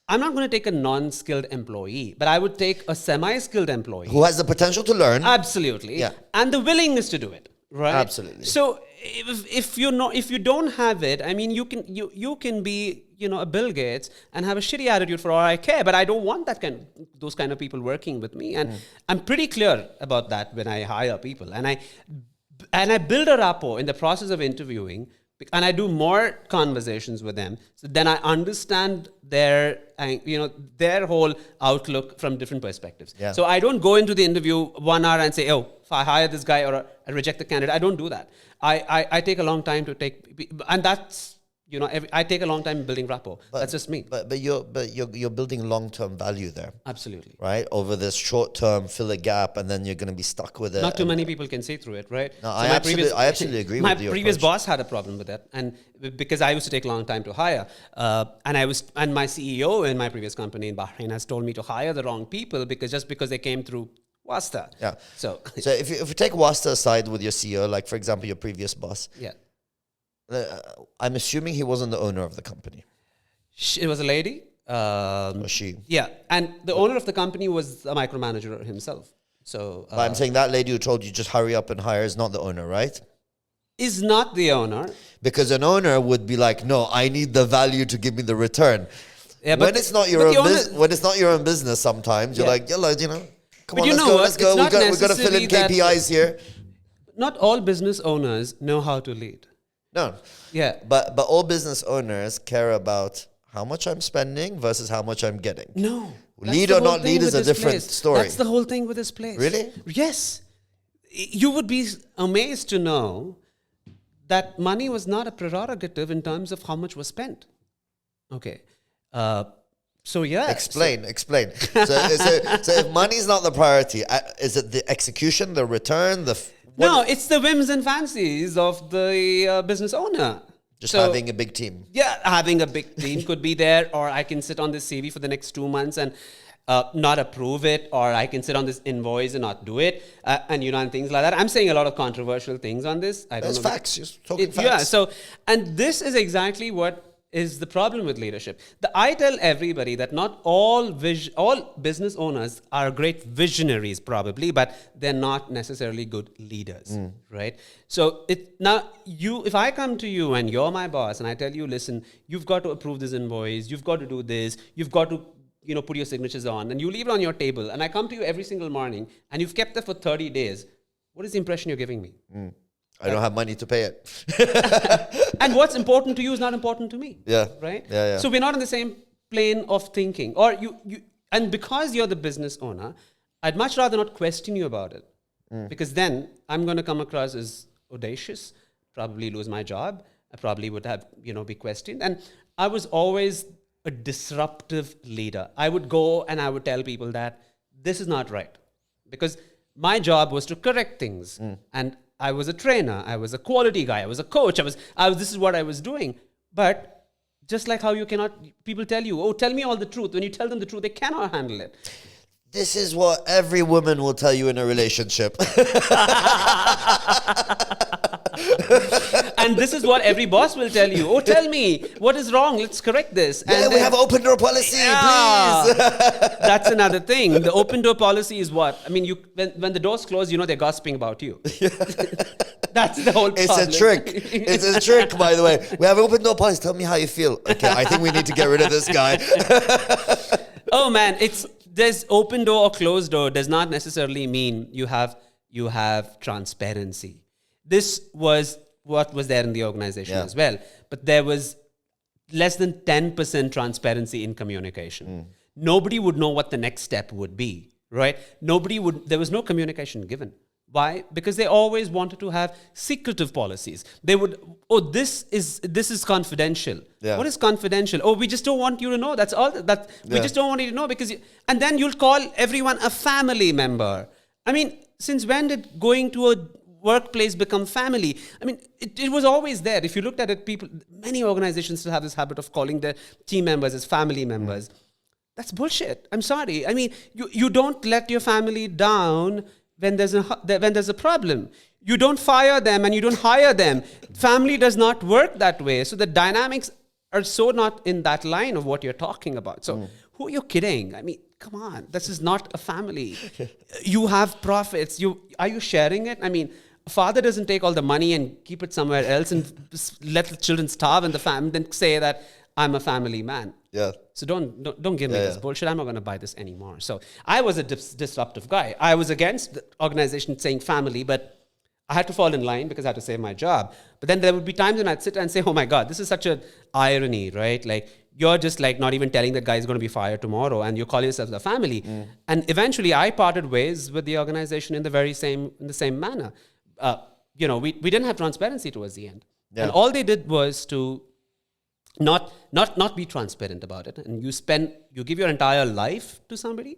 Speaker 2: I'm not going to take a non-skilled employee, but I would take a semi-skilled employee
Speaker 1: Who has the potential to learn.
Speaker 2: Absolutely.
Speaker 1: Yeah.
Speaker 2: And the willingness to do it. Right?
Speaker 1: Absolutely.
Speaker 2: So if you don't have it, I mean, you can be, a Bill Gates and have a shitty attitude for all I care, but I don't want those kind of people working with me. And I'm pretty clear about that when I hire people. And I build a rapport in the process of interviewing, and I do more conversations with them. So then I understand their whole outlook from different perspectives. Yeah. So I don't go into the interview 1 hour and say, if I hire this guy or I reject the candidate. I don't do that. I take a long time to and that's, I take a long time building rapport. That's just me.
Speaker 1: But you're building long-term value there.
Speaker 2: Absolutely.
Speaker 1: Right? Over this short-term, fill a gap, and then you're going to be stuck with it.
Speaker 2: Not too many people can see through it, right?
Speaker 1: No, I absolutely agree with you.
Speaker 2: My previous boss had a problem with that, and because I used to take a long time to hire, and my CEO in my previous company in Bahrain has told me to hire the wrong people because they came through Wasta.
Speaker 1: Yeah.
Speaker 2: So
Speaker 1: if you take Wasta aside with your CEO, like for example your previous boss.
Speaker 2: Yeah.
Speaker 1: I'm assuming he wasn't the owner of the company.
Speaker 2: It was a lady.
Speaker 1: Or she.
Speaker 2: Yeah. And the owner of the company was a micromanager himself. So
Speaker 1: but I'm saying that lady who told you just hurry up and hire is not the owner, right?
Speaker 2: Is not the owner.
Speaker 1: Because an owner would be like, no, I need the value to give me the return. Yeah, but when it's not your own business, sometimes you're like, come on, let's go. We've got to fill in KPIs here.
Speaker 2: Not all business owners know how to lead.
Speaker 1: No.
Speaker 2: Yeah.
Speaker 1: But all business owners care about how much I'm spending versus how much I'm getting.
Speaker 2: No.
Speaker 1: Lead or not lead is a different story.
Speaker 2: That's the whole thing with this place.
Speaker 1: Really?
Speaker 2: Yes. You would be amazed to know that money was not a prerogative in terms of how much was spent. Okay. So yeah.
Speaker 1: Explain. So if money is not the priority, is it the execution, the return,
Speaker 2: No, it's the whims and fancies of the business owner.
Speaker 1: Just having a big team.
Speaker 2: Yeah, having a big team could be there, or I can sit on this CV for the next 2 months and not approve it, or I can sit on this invoice and not do it, and things like that. I'm saying a lot of controversial things on this. I don't know.
Speaker 1: Facts. Just talking facts.
Speaker 2: Yeah. So, and this is exactly what is the problem with leadership. I tell everybody that not all business owners are great visionaries, probably, but they're not necessarily good leaders, right? So if I come to you and you're my boss and I tell you, listen, you've got to approve this invoice, you've got to do this, you've got to put your signatures on, and you leave it on your table, and I come to you every single morning, and you've kept it for 30 days, what is the impression you're giving me?
Speaker 1: I don't have money to pay it.
Speaker 2: And what's important to you is not important to me.
Speaker 1: Yeah.
Speaker 2: Right?
Speaker 1: Yeah.
Speaker 2: So we're not on the same plane of thinking. And because you're the business owner, I'd much rather not question you about it. Because then I'm going to come across as audacious, probably lose my job. I probably would have, be questioned. And I was always a disruptive leader. I would go and I would tell people that this is not right. Because my job was to correct things. And I was a trainer. I was a quality guy. I was a coach. This is what I was doing. But just like how people tell you, tell me all the truth. When you tell them the truth, they cannot handle it.
Speaker 1: This is what every woman will tell you in a relationship.
Speaker 2: And this is what every boss will tell you. Oh, tell me, what is wrong? Let's correct this.
Speaker 1: Yeah,
Speaker 2: And
Speaker 1: we have open door policy, please.
Speaker 2: That's another thing. The open door policy is what? I mean, when the doors close, you know they're gossiping about you. That's the whole problem.
Speaker 1: It's a trick. It's a trick, by the way. We have open door policy. Tell me how you feel. Okay, I think we need to get rid of this guy.
Speaker 2: Oh man, there's open door or closed door does not necessarily mean you have transparency. This was what was there in the organization as well. But there was less than 10% transparency in communication. Nobody would know what the next step would be, right? There was no communication given. Why? Because they always wanted to have secretive policies. They would, this is confidential. Yeah. What is confidential? Oh, we just don't want you to know. That's all. We just don't want you to know because, and then you'll call everyone a family member. I mean, since when did going to a workplace become family? I mean, it was always there. If you looked at it, many organizations still have this habit of calling their team members as family members. That's bullshit. I'm sorry. I mean, you don't let your family down when there's a problem. You don't fire them and you don't hire them. Family does not work that way. So the dynamics are so not in that line of what you're talking about. So who are you kidding? I mean, come on. This is not a family. You have profits. Are you sharing it? I mean, a father doesn't take all the money and keep it somewhere else and let the children starve in the family, then say that I'm a family man.
Speaker 1: Yeah.
Speaker 2: So don't give me this bullshit. I'm not going to buy this anymore. So I was a disruptive guy. I was against the organization saying family, but I had to fall in line because I had to save my job. But then there would be times when I'd sit and say, oh my God, this is such an irony, right? Like you're just like not even telling that guy is going to be fired tomorrow and you're calling yourself a family. And eventually I parted ways with the organization in the same manner. We didn't have transparency towards the end. Yeah. And all they did was to not be transparent about it. And you give your entire life to somebody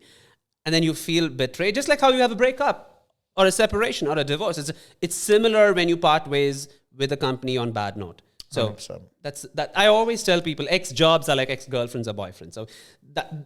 Speaker 2: and then you feel betrayed, just like how you have a breakup or a separation or a divorce. It's similar when you part ways with a company on bad note. So 100%. That I always tell people ex-jobs are like ex-girlfriends or boyfriends. So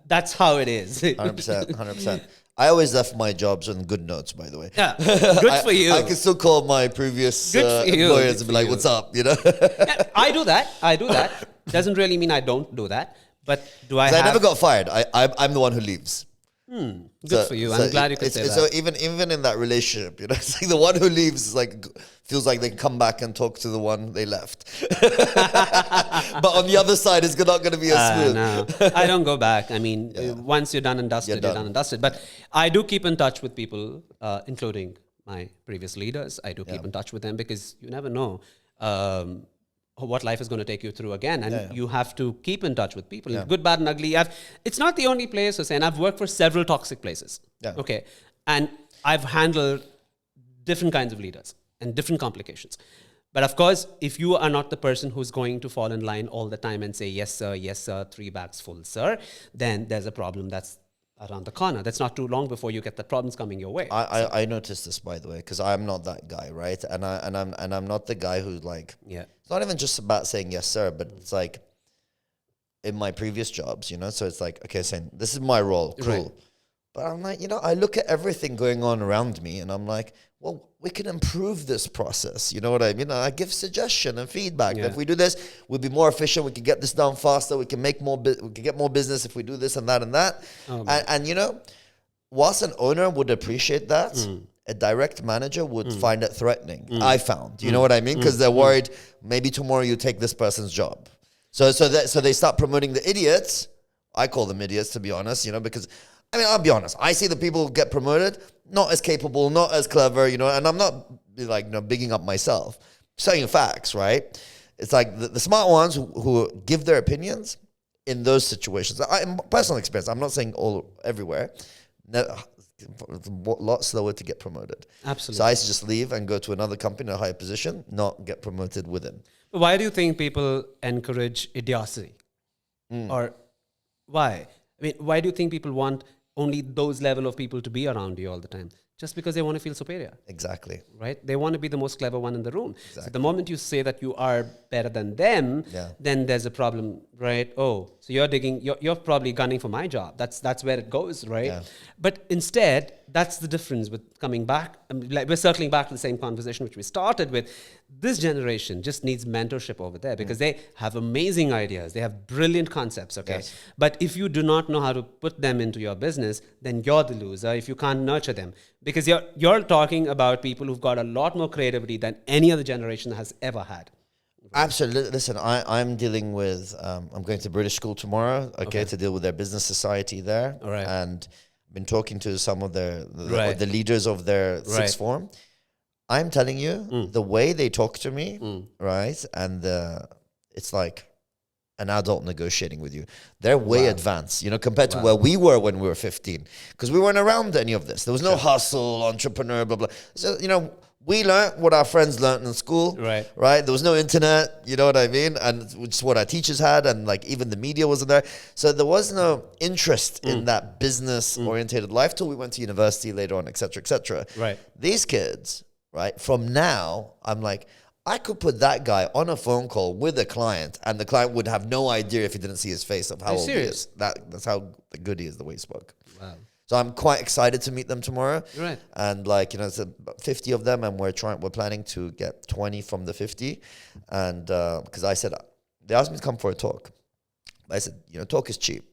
Speaker 2: that's how it is.
Speaker 1: 100%. I always left my jobs on good notes, by the way.
Speaker 2: Yeah, good for you.
Speaker 1: I can still call my previous employers and be like, what's up, you know?
Speaker 2: Yeah, I do that. Doesn't really mean I don't do that. But I
Speaker 1: never got fired. I'm the one who leaves.
Speaker 2: Good for you. I'm glad you could say that.
Speaker 1: So even in that relationship, it's like the one who leaves is like feels like they can come back and talk to the one they left. But on the other side, it's not going to be as smooth.
Speaker 2: No, I don't go back. I mean, once you're done and dusted, you're done and dusted. But I do keep in touch with people, including my previous leaders. I do keep in touch with them because you never know what life is going to take you through again. And you have to keep in touch with people. Yeah. Good, bad, and ugly. It's not the only place, Hussein. I've worked for several toxic places. Yeah. Okay. And I've handled different kinds of leaders and different complications. But of course, if you are not the person who's going to fall in line all the time and say, yes, sir, 3 bags full, sir, then there's a problem that's around the corner. That's not too long before you get the problems coming your way.
Speaker 1: I noticed this, by the way, because I'm not that guy, right? And I'm not the guy who's like, it's not even just about saying yes, sir, but it's like in my previous jobs, so it's like, okay, saying this is my role, cool. Right. But I'm like, I look at everything going on around me and I'm like, well, we can improve this process. You know what I mean? I give suggestion and feedback. Yeah. If we do this, we'll be more efficient. We can get this done faster. We can make more. We can get more business if we do this and that and that. Oh, and whilst an owner would appreciate that, a direct manager would find it threatening. I found. You know what I mean? Because they're worried maybe tomorrow you take this person's job. So they start promoting the idiots. I call them idiots, to be honest. Because. I mean, I'll be honest. I see the people who get promoted, not as capable, not as clever, and I'm not like bigging up myself. Saying facts, right? It's like the smart ones who give their opinions in those situations. Personal experience. I'm not saying everywhere. A lot slower to get promoted.
Speaker 2: Absolutely.
Speaker 1: So I used to just leave and go to another company in a higher position, not get promoted within.
Speaker 2: Why do you think people encourage idiocy? Or why? I mean, why do you think people want only those level of people to be around you all the time? just because they want to feel superior.
Speaker 1: Exactly.
Speaker 2: Right? They want to be the most clever one in the room. So the moment you say that you are better than them, then there's a problem, right? Oh, so you're probably gunning for my job. That's where it goes, right?
Speaker 1: Yeah.
Speaker 2: But instead, that's the difference with coming back. Like we're circling back to the same conversation which we started with. This generation just needs mentorship over there because they have amazing ideas. They have brilliant concepts, okay?
Speaker 1: Yes.
Speaker 2: But if you do not know how to put them into your business, then you're the loser if you can't nurture them. Because you're talking about people who've got a lot more creativity than any other generation has ever had.
Speaker 1: Absolutely. Listen, I'm dealing with, I'm going to British school tomorrow, okay, to deal with their business society there.
Speaker 2: All right.
Speaker 1: And been talking to some of the leaders of their sixth form. I'm telling you, the way they talk to me, right, and it's like an adult negotiating with you. They're way advanced, compared to where we were when we were 15. Because we weren't around any of this. There was no hustle, entrepreneur, blah, blah. So, we learned what our friends learned in school, right? There was no internet, you know what I mean? And which is what our teachers had, and like even the media wasn't there. So there was no interest in that business-oriented life till we went to university later on, et cetera, et cetera.
Speaker 2: Right.
Speaker 1: These kids, right, from now, I'm like, I could put that guy on a phone call with a client, and the client would have no idea if he didn't see his face of how old he is. That's how good he is, the way he spoke. Wow. So I'm quite excited to meet them tomorrow. Right. And it's about 50 of them, and we're planning to get 20 from the 50. And because I said, they asked me to come for a talk. I said, talk is cheap.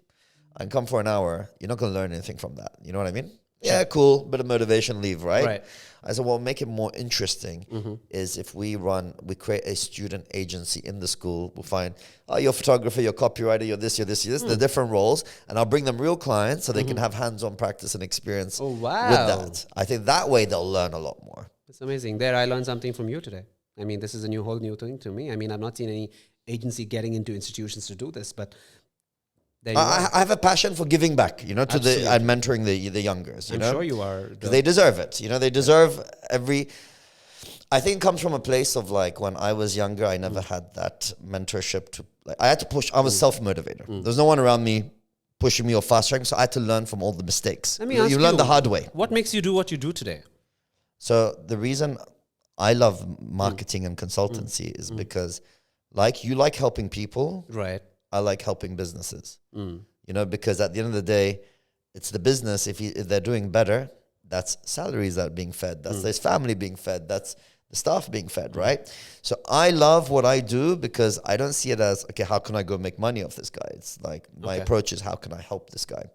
Speaker 1: I can come for an hour. You're not going to learn anything from that. You know what I mean? Yeah, cool. Bit of motivation, leave, right? I said, well, make it more interesting is if we create a student agency in the school. We'll find, you're a photographer, you're a copywriter, you're this, the different roles. And I'll bring them real clients so they can have hands-on practice and experience with that. I think that way they'll learn a lot more.
Speaker 2: It's amazing. There, I learned something from you today. I mean, this is a whole new thing to me. I mean, I've not seen any agency getting into institutions to do this, but
Speaker 1: I have a passion for giving back, and mentoring the youngers.
Speaker 2: I'm sure you are.
Speaker 1: They deserve it. They deserve I think it comes from a place of like when I was younger, I never had that mentorship I had to push. I was self-motivator. There was no one around me pushing me or fast-tracking, so I had to learn from all the mistakes. You learn the hard way.
Speaker 2: What makes you do what you do today?
Speaker 1: So the reason I love marketing and consultancy is because you like helping people.
Speaker 2: Right.
Speaker 1: I like helping businesses, because at the end of the day, it's the business. If they're doing better, that's salaries that are being fed. That's there's family being fed. That's the staff being fed, right? So I love what I do because I don't see it as, okay, how can I go make money off this guy? It's like my approach is, how can I help this guy?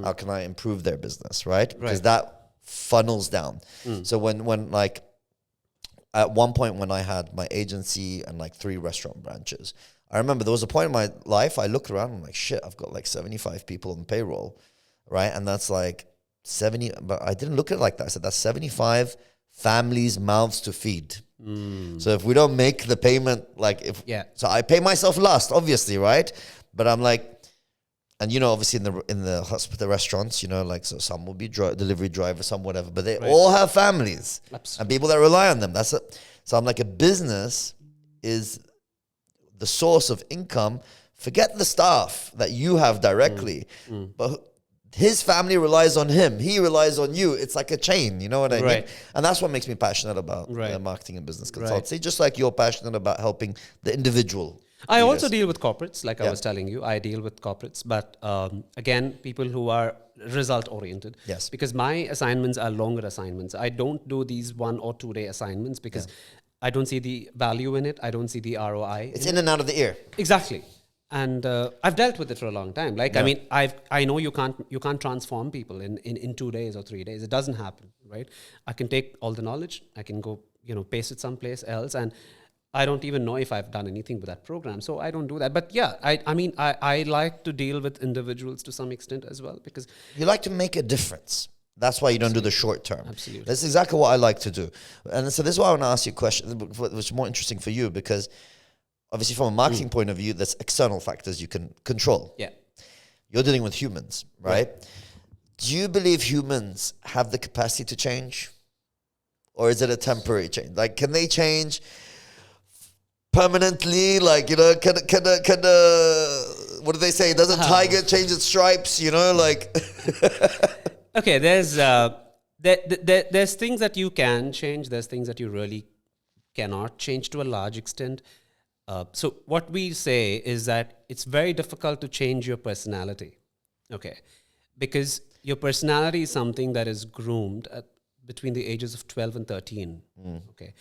Speaker 1: How can I improve their business, right? Because that funnels down. So when at one point when I had my agency and 3 restaurant branches, I remember there was a point in my life I looked around and I'm like, shit, I've got 75 people on payroll, right? And that's 70, but I didn't look at it like that. I said, that's 75 families' mouths to feed. So if we don't make the payment, so I pay myself last, obviously, right? But I'm like, and obviously in the hospital restaurants, so some will be delivery drivers, some whatever, but they all have families. Absolutely. And people that rely on them. So I'm like, a business is the source of income. Forget the staff that you have directly, but his family relies on him. He relies on you. It's like a chain, you know what I mean? And that's what makes me passionate about marketing and business consultancy, just like you're passionate about helping the individual.
Speaker 2: I also deal with corporates, like I was telling you. I deal with corporates, but again, people who are result-oriented.
Speaker 1: Yes.
Speaker 2: Because my assignments are longer assignments. I don't do these 1 or 2 day assignments because I don't see the value in it. I don't see the ROI.
Speaker 1: It's in and out of the ear.
Speaker 2: Exactly. And I've dealt with it for a long time. I mean, I know you can't transform people in 2 days or 3 days. It doesn't happen, right? I can take all the knowledge. I can go, paste it someplace else. And I don't even know if I've done anything with that program. So I don't do that. But yeah, I like to deal with individuals to some extent as well because...
Speaker 1: You like to make a difference. That's why you don't do the short term.
Speaker 2: Absolutely.
Speaker 1: That's exactly what I like to do. And so this is why I want to ask you a question, which is more interesting for you, because obviously from a marketing point of view, there's external factors you can control.
Speaker 2: Yeah.
Speaker 1: You're dealing with humans, right? Do you believe humans have the capacity to change? Or is it a temporary change? Can they change permanently? What do they say? Does a tiger change its stripes?
Speaker 2: Okay, there's things that you can change. There's things that you really cannot change to a large extent. So what we say is that it's very difficult to change your personality, okay? Because your personality is something that is groomed between the ages of 12 and 13, okay?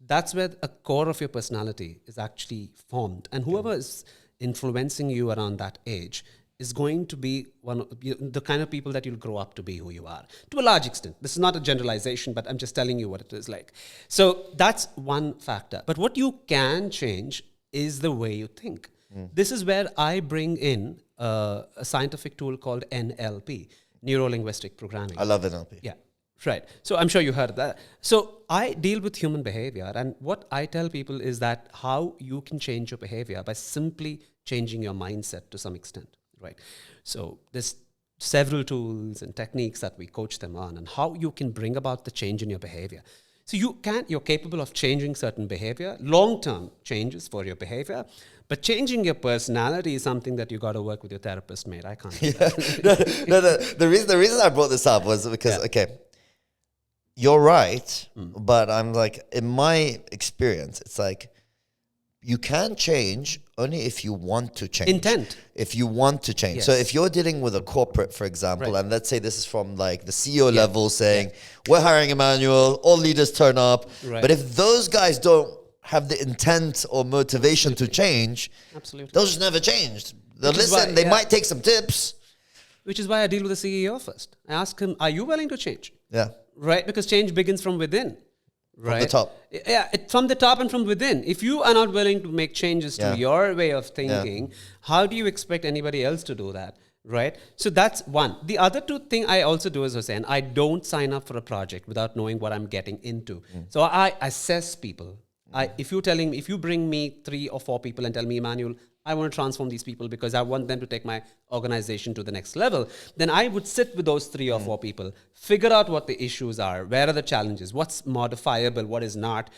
Speaker 2: That's where a core of your personality is actually formed. And whoever is influencing you around that age is going to be the kind of people that you'll grow up to be who you are, to a large extent. This is not a generalization, but I'm just telling you what it is like. So that's one factor. But what you can change is the way you think. This is where I bring in a scientific tool called NLP, Neuro-Linguistic Programming.
Speaker 1: I love NLP.
Speaker 2: Yeah, right. So I'm sure you heard of that. So I deal with human behavior, and what I tell people is that how you can change your behavior by simply changing your mindset to some extent, right? So there's several tools and techniques that we coach them on, and how you can bring about the change in your behavior. So you're capable of changing certain behavior, long-term changes for your behavior, but changing your personality is something that you got to work with your therapist, mate. I can't do that.
Speaker 1: No. The reason I brought this up was because, okay, you're right, but I'm like, in my experience, it's like, you can change only if you want to change.
Speaker 2: Intent.
Speaker 1: If you want to change.
Speaker 2: Yes.
Speaker 1: So if you're dealing with a corporate, for example, and let's say this is from like the CEO level saying, we're hiring Immanuel, all leaders turn up.
Speaker 2: Right.
Speaker 1: But if those guys don't have the intent or motivation to change, they'll just never change. They'll listen, they might take some tips.
Speaker 2: Which is why I deal with the CEO first. I ask him, are you willing to change?
Speaker 1: Yeah.
Speaker 2: Right? Because change begins from within. Right?
Speaker 1: From the top.
Speaker 2: Yeah, from the top and from within. If you are not willing to make changes to your way of thinking, how do you expect anybody else to do that? Right? So that's one. The other two thing I also do is, Hussein, I don't sign up for a project without knowing what I'm getting into. So I assess people. If you bring me 3 or 4 people and tell me, Emmanuel, I want to transform these people because I want them to take my organization to the next level, then I would sit with those 3 or 4 people, figure out what the issues are, where are the challenges, what's modifiable, what is not,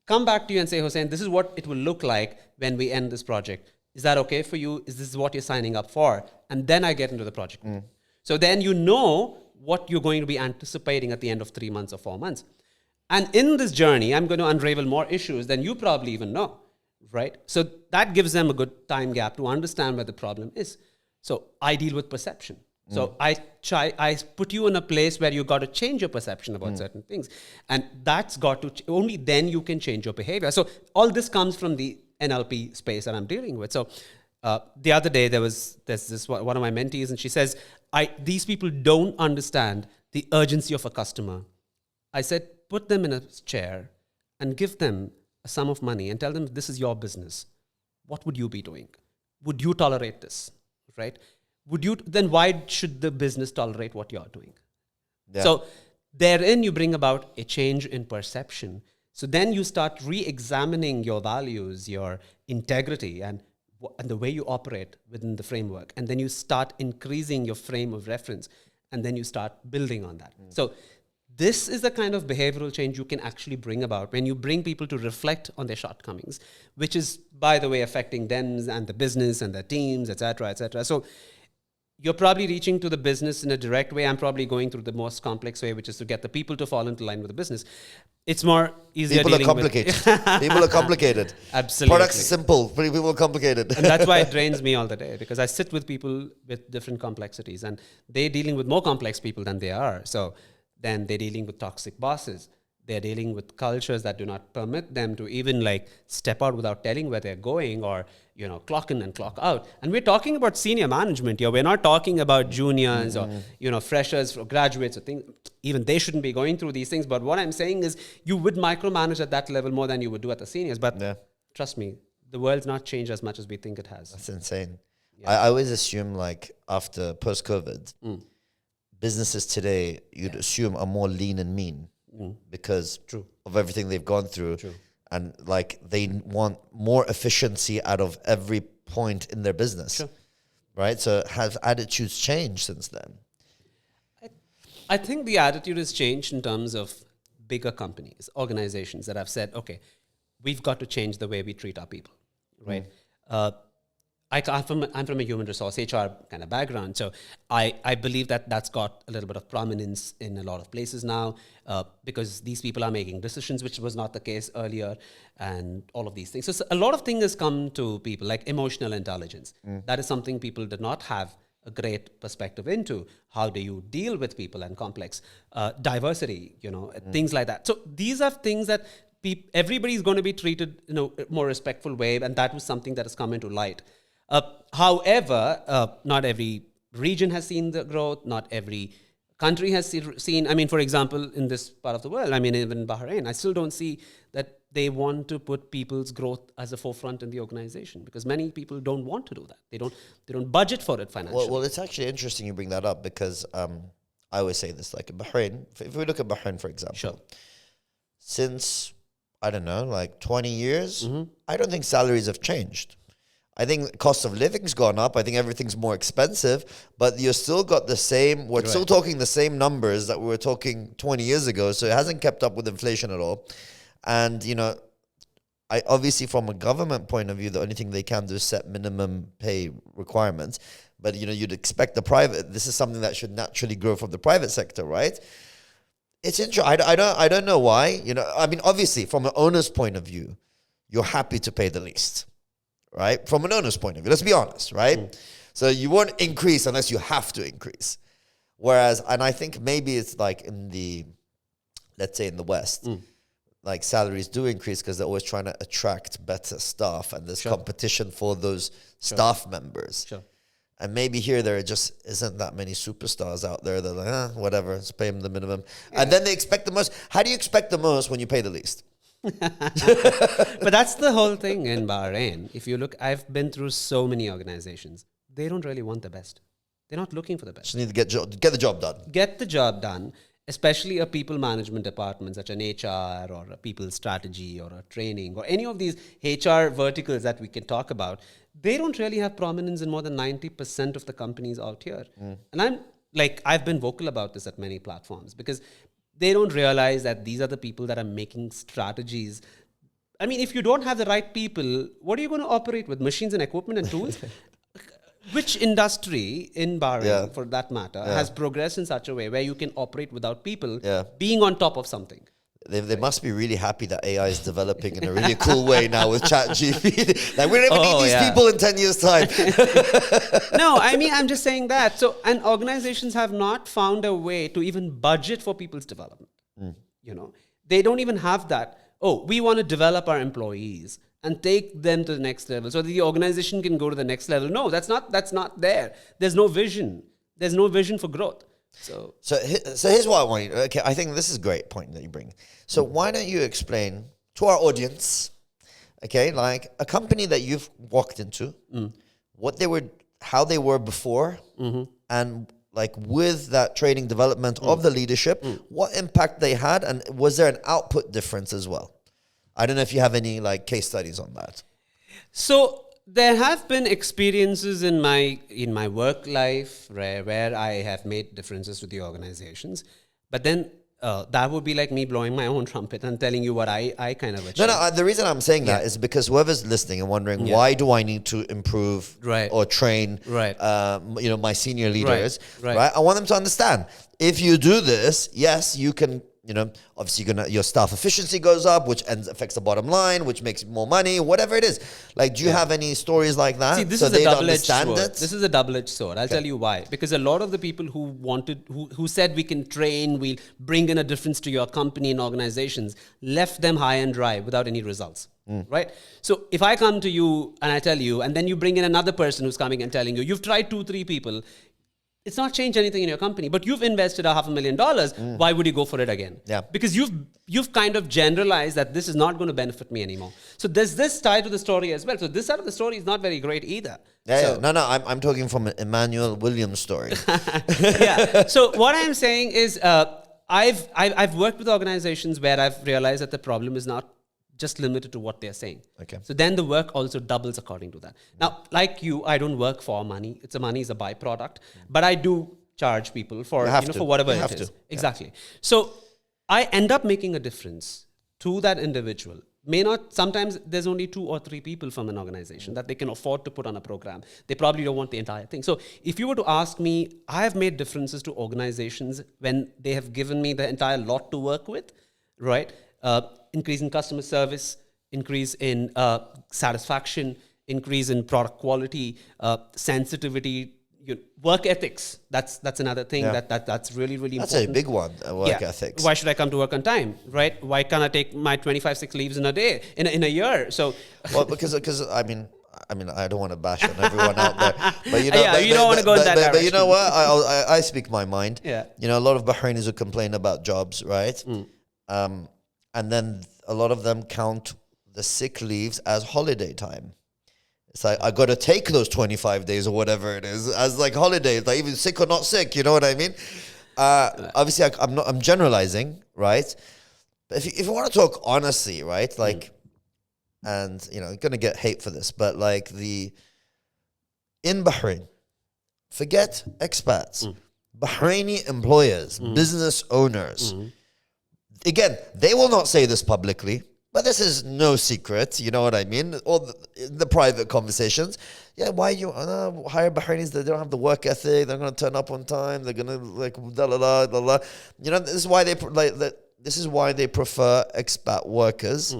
Speaker 2: come back to you and say, Hussein, this is what it will look like when we end this project. Is that okay for you? Is this what you're signing up for? And then I get into the project. So then you know what you're going to be anticipating at the end of 3 months or 4 months. And in this journey, I'm going to unravel more issues than you probably even know. Right? So that gives them a good time gap to understand where the problem is. So I deal with perception. So I put you in a place where you got to change your perception about certain things. And that's got to, only then you can change your behavior. So all this comes from the NLP space that I'm dealing with. So the other day, there's this one of my mentees, and she says, these people don't understand the urgency of a customer. I said, put them in a chair and give them a sum of money and tell them this is your business. What would you be doing? Would you tolerate this? Right? Then why should the business tolerate what you're doing? Yeah. So therein you bring about a change in perception. So then you start re-examining your values, your integrity, and the way you operate within the framework. And then you start increasing your frame of reference. And then you start building on that. So this is the kind of behavioral change you can actually bring about when you bring people to reflect on their shortcomings, which is, by the way, affecting them and the business and their teams, et cetera, et cetera. So you're probably reaching to the business in a direct way. I'm probably going through the most complex way, which is to get the people to fall into line with the business. It's more easier.
Speaker 1: People are complicated. People are complicated.
Speaker 2: Absolutely.
Speaker 1: Products are simple. People are complicated.
Speaker 2: And that's why it drains me all the day, because I sit with people with different complexities, and they're dealing with more complex people than they are. So then they're dealing with toxic bosses. They're dealing with cultures that do not permit them to even like step out without telling where they're going, or, clock in and clock out. And we're talking about senior management here. We're not talking about juniors or, freshers or graduates or things. Even they shouldn't be going through these things. But what I'm saying is you would micromanage at that level more than you would do at the seniors. But trust me, the world's not changed as much as we think it has.
Speaker 1: That's insane. Yeah. I always assume like after post-COVID, businesses today, you'd assume are more lean and mean because of everything they've gone through. And like they want more efficiency out of every point in their business. Right? So have attitudes changed since then?
Speaker 2: I think the attitude has changed in terms of bigger companies, organizations that have said, okay, we've got to change the way we treat our people. Right? I'm from a human resource HR kind of background, so I believe that that's got a little bit of prominence in a lot of places now, because these people are making decisions, which was not the case earlier, and all of these things. So a lot of things has come to people, like emotional intelligence. That is something people did not have a great perspective into. How do you deal with people and complex diversity, things like that. So these are things that everybody's going to be treated in a more respectful way, and that was something that has come into light. However, not every region has seen the growth, not every country has seen, I mean, for example, in this part of the world, I mean, even Bahrain, I still don't see that they want to put people's growth as a forefront in the organization, because many people don't want to do that. They don't budget for it financially.
Speaker 1: Well, it's actually interesting you bring that up, because I always say this, like in Bahrain, if we look at Bahrain, for example,
Speaker 2: Sure.
Speaker 1: Since, I don't know, like 20 years, I don't think salaries have changed. I think cost of living's gone up. I think everything's more expensive, but you're still got the same, we're still talking the same numbers that we were talking 20 years ago. So it hasn't kept up with inflation at all. And, I obviously from a government point of view, the only thing they can do is set minimum pay requirements. But, you'd expect the private, this is something that should naturally grow from the private sector, right? It's interesting. I don't know why, I mean, obviously from an owner's point of view, you're happy to pay the least. Right? From an owner's point of view, let's be honest, right? So you won't increase unless you have to increase. Whereas, and I think maybe it's like let's say in the West, like salaries do increase because they're always trying to attract better staff, and there's competition for those staff members.
Speaker 2: Sure.
Speaker 1: And maybe here there just isn't that many superstars out there. They're like, whatever, let's pay them the minimum. Yeah. And then they expect the most. How do you expect the most when you pay the least?
Speaker 2: But that's the whole thing in Bahrain. If you look, I've been through so many organizations. They don't really want the best. They're not looking for the best.
Speaker 1: Just need to get the job done.
Speaker 2: Get the job done, especially a people management department such as an HR or a people strategy or a training or any of these HR verticals that we can talk about. They don't really have prominence in more than 90% of the companies out here. And I've been vocal about this at many platforms, because they don't realize that these are the people that are making strategies. I mean, if you don't have the right people, what are you going to operate with? Machines and equipment and tools? Which industry in Bahrain, for that matter, has progressed in such a way where you can operate without people being on top of something?
Speaker 1: They must be really happy that AI is developing in a really cool way now with ChatGPT. Like, we never need these people in 10 years' time.
Speaker 2: No, I mean, I'm just saying that. So, and organizations have not found a way to even budget for people's development. They don't even have that. Oh, we want to develop our employees and take them to the next level so that the organization can go to the next level. No, that's not there. There's no vision. There's no vision for growth. So
Speaker 1: here's what I want you. Okay, I think this is a great point that you bring. So why don't you explain to our audience, okay, like a company that you've walked into, what they were, how they were before, and like with that training development of the leadership, what impact they had, and was there an output difference as well? I don't know if you have any like case studies on that.
Speaker 2: So there have been experiences in my work life where I have made differences to the organizations, but then that would be like me blowing my own trumpet and telling you what I kind of achieved.
Speaker 1: No, the reason I'm saying that is because whoever's listening and wondering why do I need to improve or train my senior leaders, right? I want them to understand, if you do this, yes, you can, obviously your staff efficiency goes up, which affects the bottom line, which makes more money, whatever it is. Like, do you have any stories like that?
Speaker 2: See, this is a double-edged sword. This is a double-edged sword. I'll tell you why. Because a lot of the people who said we can train, we'll bring in a difference to your company and organizations, left them high and dry without any results. Right? So if I come to you and I tell you, and then you bring in another person who's coming and telling you, you've tried 2-3 people, it's not changed anything in your company, but you've invested $500,000. Why would you go for it again? Yeah. Because you've kind of generalized that this is not going to benefit me anymore. So there's this tie to the story as well. So this side of the story is not very great either.
Speaker 1: No, I'm talking from an Immanuel Williams story.
Speaker 2: So what I'm saying is, I've worked with organizations where I've realized that the problem is not just limited to what they're saying. Okay. So then the work also doubles according to that. Now, like you, I don't work for money. Money is a byproduct, but I do charge people for for whatever it is. Exactly. So I end up making a difference to that individual sometimes there's only 2 or 3 people from an organization that they can afford to put on a program. They probably don't want the entire thing. So if you were to ask me, I have made differences to organizations when they have given me the entire lot to work with, right? Increase in customer service, increase in satisfaction, increase in product quality, sensitivity, work ethics. That's another thing that's really, really
Speaker 1: That's
Speaker 2: important.
Speaker 1: a big one, work ethics.
Speaker 2: Why should I come to work on time, right? Why can't I take my 25 sick leaves in a day, in a year? So,
Speaker 1: well, because I mean, I don't want to bash on everyone out there, but you
Speaker 2: don't want to go in that direction.
Speaker 1: But you know what? I speak my mind.
Speaker 2: Yeah.
Speaker 1: You know, a lot of Bahrainis who complain about jobs, right? And then a lot of them count the sick leaves as holiday time. It's like, I got to take those 25 days or whatever it is as like holidays, like even sick or not sick, you know what I mean? Obviously, I'm generalizing, right? But if you want to talk honestly, right? Like, and, you know, you're going to get hate for this, but like in Bahrain, forget expats, Bahraini employers, business owners, again, they will not say this publicly, but this is no secret, you know what I mean? Or the private conversations. Yeah, why you hire Bahrainis that don't have the work ethic? They're going to turn up on time. They're going to like da la la la la. You know, this is why they this is why they prefer expat workers,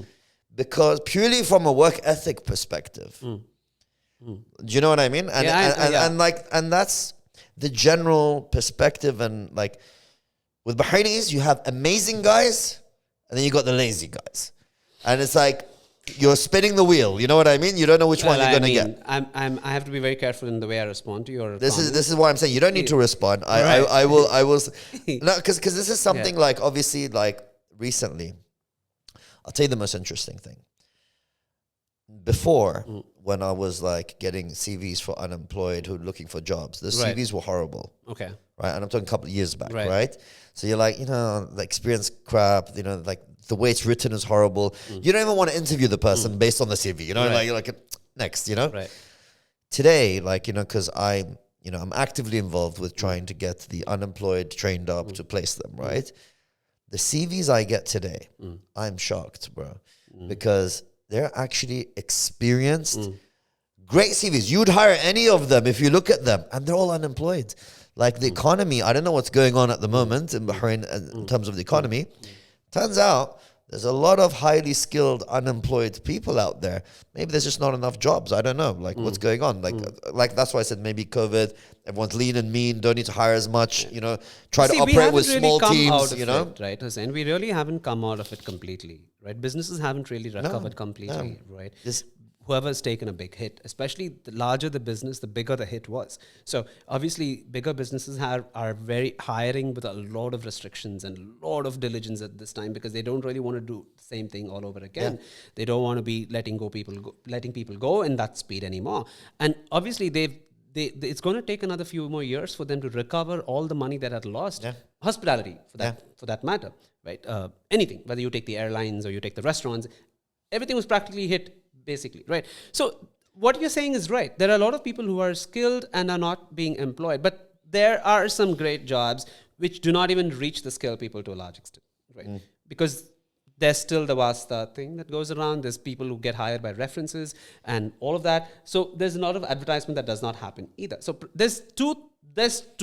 Speaker 1: because purely from a work ethic perspective. Do you know what I mean? And that's the general perspective. And like with Bahrainis, you have amazing guys, and then you got the lazy guys. And it's like you're spinning the wheel. You know what I mean? You don't know which one you're going to get.
Speaker 2: I have to be very careful in the way I respond to your.
Speaker 1: This is why I'm saying you don't need to respond. I will no, because this is something like obviously like recently. I'll tell you the most interesting thing. Before, when I was like getting CVs for unemployed who looking for jobs, the CVs were horrible.
Speaker 2: Okay.
Speaker 1: Right, and I'm talking a couple of years back. Right. So you're like, you know, the experience crap. You know, like. The way it's written is horrible. You don't even want to interview the person based on the CV. You know, like next. You know.
Speaker 2: Right.
Speaker 1: Today, like you know, because I'm actively involved with trying to get the unemployed trained up to place them. Right. The CVs I get today, I'm shocked, bro, because they're actually experienced, great CVs. You'd hire any of them if you look at them, and they're all unemployed. Like the economy, I don't know what's going on at the moment in Bahrain in terms of the economy. Turns out there's a lot of highly skilled unemployed people out there. Maybe there's just not enough jobs. I don't know. Like what's going on? Like that's why I said maybe COVID. Everyone's lean and mean. Don't need to hire as much. You know, try to operate with small teams. You know,
Speaker 2: right, Hussain? We really haven't come out of it completely. Right, businesses haven't really recovered completely. Right. Whoever's taken a big hit, especially the larger the business, the bigger the hit was. So obviously, bigger businesses are very hiring with a lot of restrictions and a lot of diligence at this time because they don't really want to do the same thing all over again. Yeah. They don't want to be letting people go in that speed anymore. And obviously, it's going to take another few more years for them to recover all the money that had lost. Yeah. Hospitality, for that matter, right? Anything, whether you take the airlines or you take the restaurants, everything was practically hit. Basically, right? So what you're saying is right. There are a lot of people who are skilled and are not being employed, but there are some great jobs which do not even reach the skilled people to a large extent, right? Because there's still the Wasta thing that goes around. There's people who get hired by references and all of that. So there's a lot of advertisement that does not happen either. So there's two